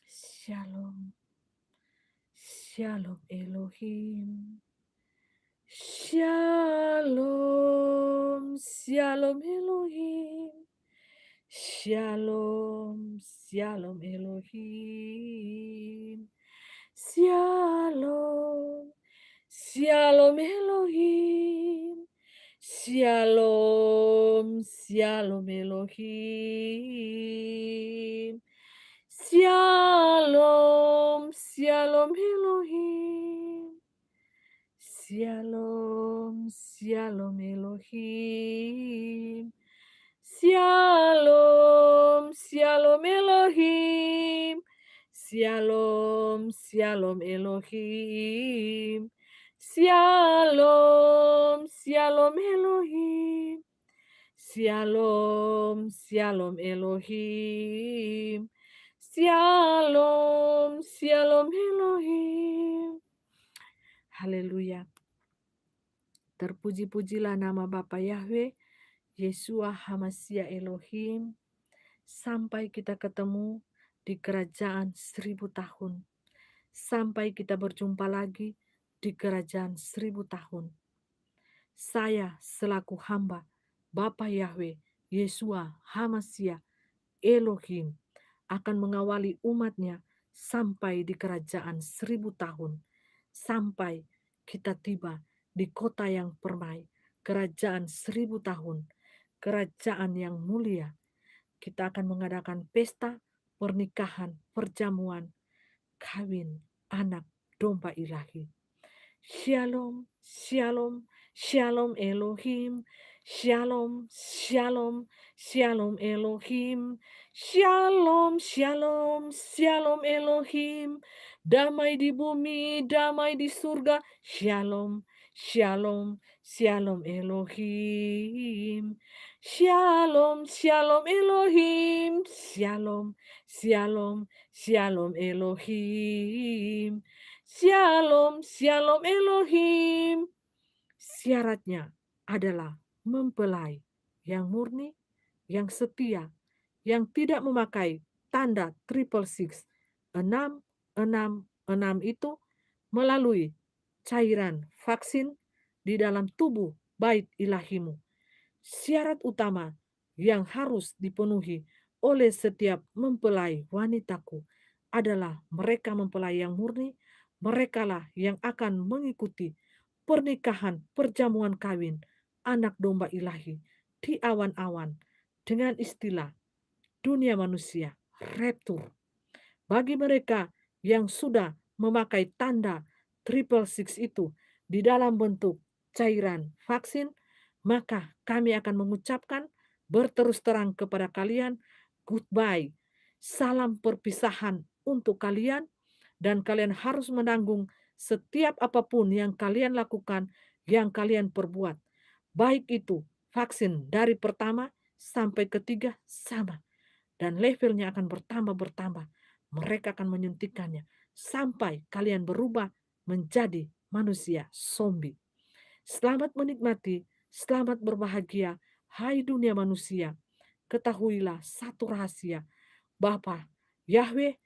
Shalom. Shalom Elohim. Shalom, shalom Elohim. Shalom, shalom Elohim. Shalom, shalom Elohim. Shalom, shalom Elohim. Shalom, shalom Elohim. Shalom, shalom Elohim. Shalom, shalom Elohim. Shalom, shalom Elohim. Shalom, shalom Elohim. Shalom, shalom Elohim. Shalom, shalom Elohim. Haleluya. Terpuji-pujilah nama Bapa Yahweh, Yeshua Hamashiach Elohim, sampai kita ketemu di kerajaan 1000 tahun. Sampai kita berjumpa lagi di kerajaan 1000 tahun. Saya selaku hamba Bapa Yahweh, Yeshua Hamashiach Elohim, akan mengawali umatnya sampai di kerajaan 1000 tahun. Sampai kita tiba di kota yang permai, kerajaan 1000 tahun, kerajaan yang mulia. Kita akan mengadakan pesta, pernikahan, perjamuan, kawin anak domba ilahi. Shalom, shalom, shalom Elohim. Shalom, shalom, shalom Elohim. Shalom, shalom, shalom Elohim. Damai di bumi, damai di surga. Shalom, shalom, shalom Elohim. Shalom, shalom Elohim. Shalom, shalom, shalom Elohim. Shalom, shalom Elohim. Syaratnya adalah mempelai yang murni, yang setia, yang tidak memakai tanda 666. 666 itu melalui cairan vaksin di dalam tubuh bait ilahimu. Syarat utama yang harus dipenuhi oleh setiap mempelai wanitaku adalah mereka mempelai yang murni, merekalah yang akan mengikuti pernikahan perjamuan kawin anak domba ilahi di awan-awan dengan istilah dunia manusia, rapture. Bagi mereka yang sudah memakai tanda 666 itu di dalam bentuk cairan vaksin, maka kami akan mengucapkan berterus terang kepada kalian, goodbye, salam perpisahan untuk kalian, dan kalian harus menanggung setiap apapun yang kalian lakukan, yang kalian perbuat. Baik itu vaksin dari pertama sampai ketiga sama. Dan levelnya akan bertambah. Mereka akan menyuntikannya sampai kalian berubah menjadi manusia zombie. Selamat menikmati, selamat berbahagia, hai dunia manusia. Ketahuilah satu rahasia, Bapa Yahweh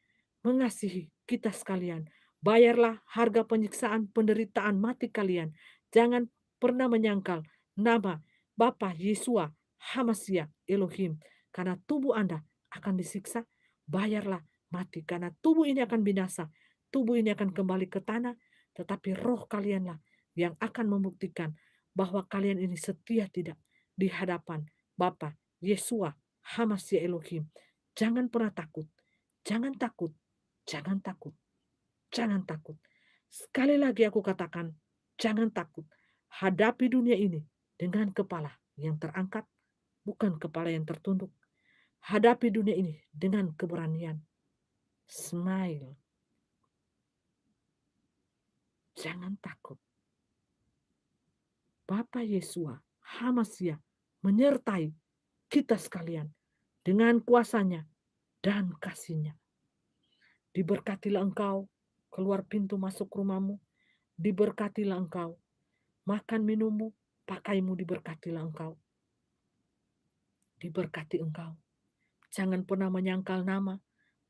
mengasihi kita sekalian. Bayarlah harga penyiksaan penderitaan mati kalian. Jangan pernah menyangkal nama Bapa Yesua Hamasya Elohim. Karena tubuh Anda akan disiksa, bayarlah mati. Karena tubuh ini akan binasa. Tubuh ini akan kembali ke tanah. Tetapi roh kalianlah yang akan membuktikan bahwa kalian ini setia tidak di hadapan Bapa Yesua Hamasya Elohim. Jangan pernah takut. Jangan takut. Jangan takut. Jangan takut. Sekali lagi aku katakan, jangan takut. Hadapi dunia ini dengan kepala yang terangkat, bukan kepala yang tertunduk. Hadapi dunia ini dengan keberanian. Smile. Jangan takut. Bapa Yesua, Hamasya, menyertai kita sekalian dengan kuasanya dan kasihnya. Diberkatilah engkau keluar pintu masuk rumahmu. Diberkatilah engkau makan minummu, pakaimu diberkatilah engkau. Diberkati engkau. Jangan pernah menyangkal nama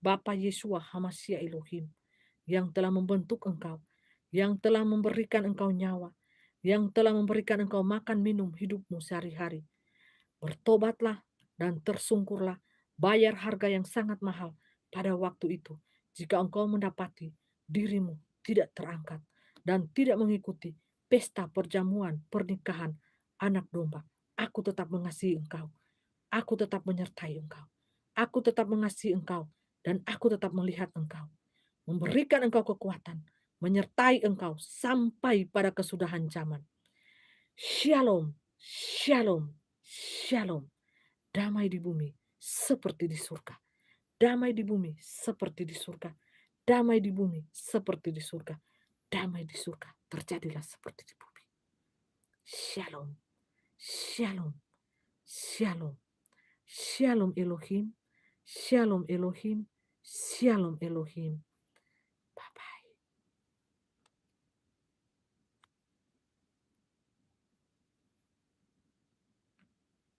Bapa Yesua Hamasya Elohim yang telah membentuk engkau, yang telah memberikan engkau nyawa, yang telah memberikan engkau makan minum hidupmu sehari-hari. Bertobatlah dan tersungkurlah, bayar harga yang sangat mahal pada waktu itu. Jika engkau mendapati dirimu tidak terangkat dan tidak mengikuti pesta perjamuan pernikahan anak domba, aku tetap mengasihi engkau. Aku tetap menyertai engkau. Aku tetap mengasihi engkau dan aku tetap melihat engkau. Memberikan engkau kekuatan, menyertai engkau sampai pada kesudahan zaman. Shalom, shalom, shalom. Damai di bumi seperti di surga. Damai di bumi seperti di surga. Damai di bumi seperti di surga. Damai di surga terjadilah seperti di bumi. Shalom, shalom, shalom. Shalom Elohim, shalom Elohim, shalom Elohim.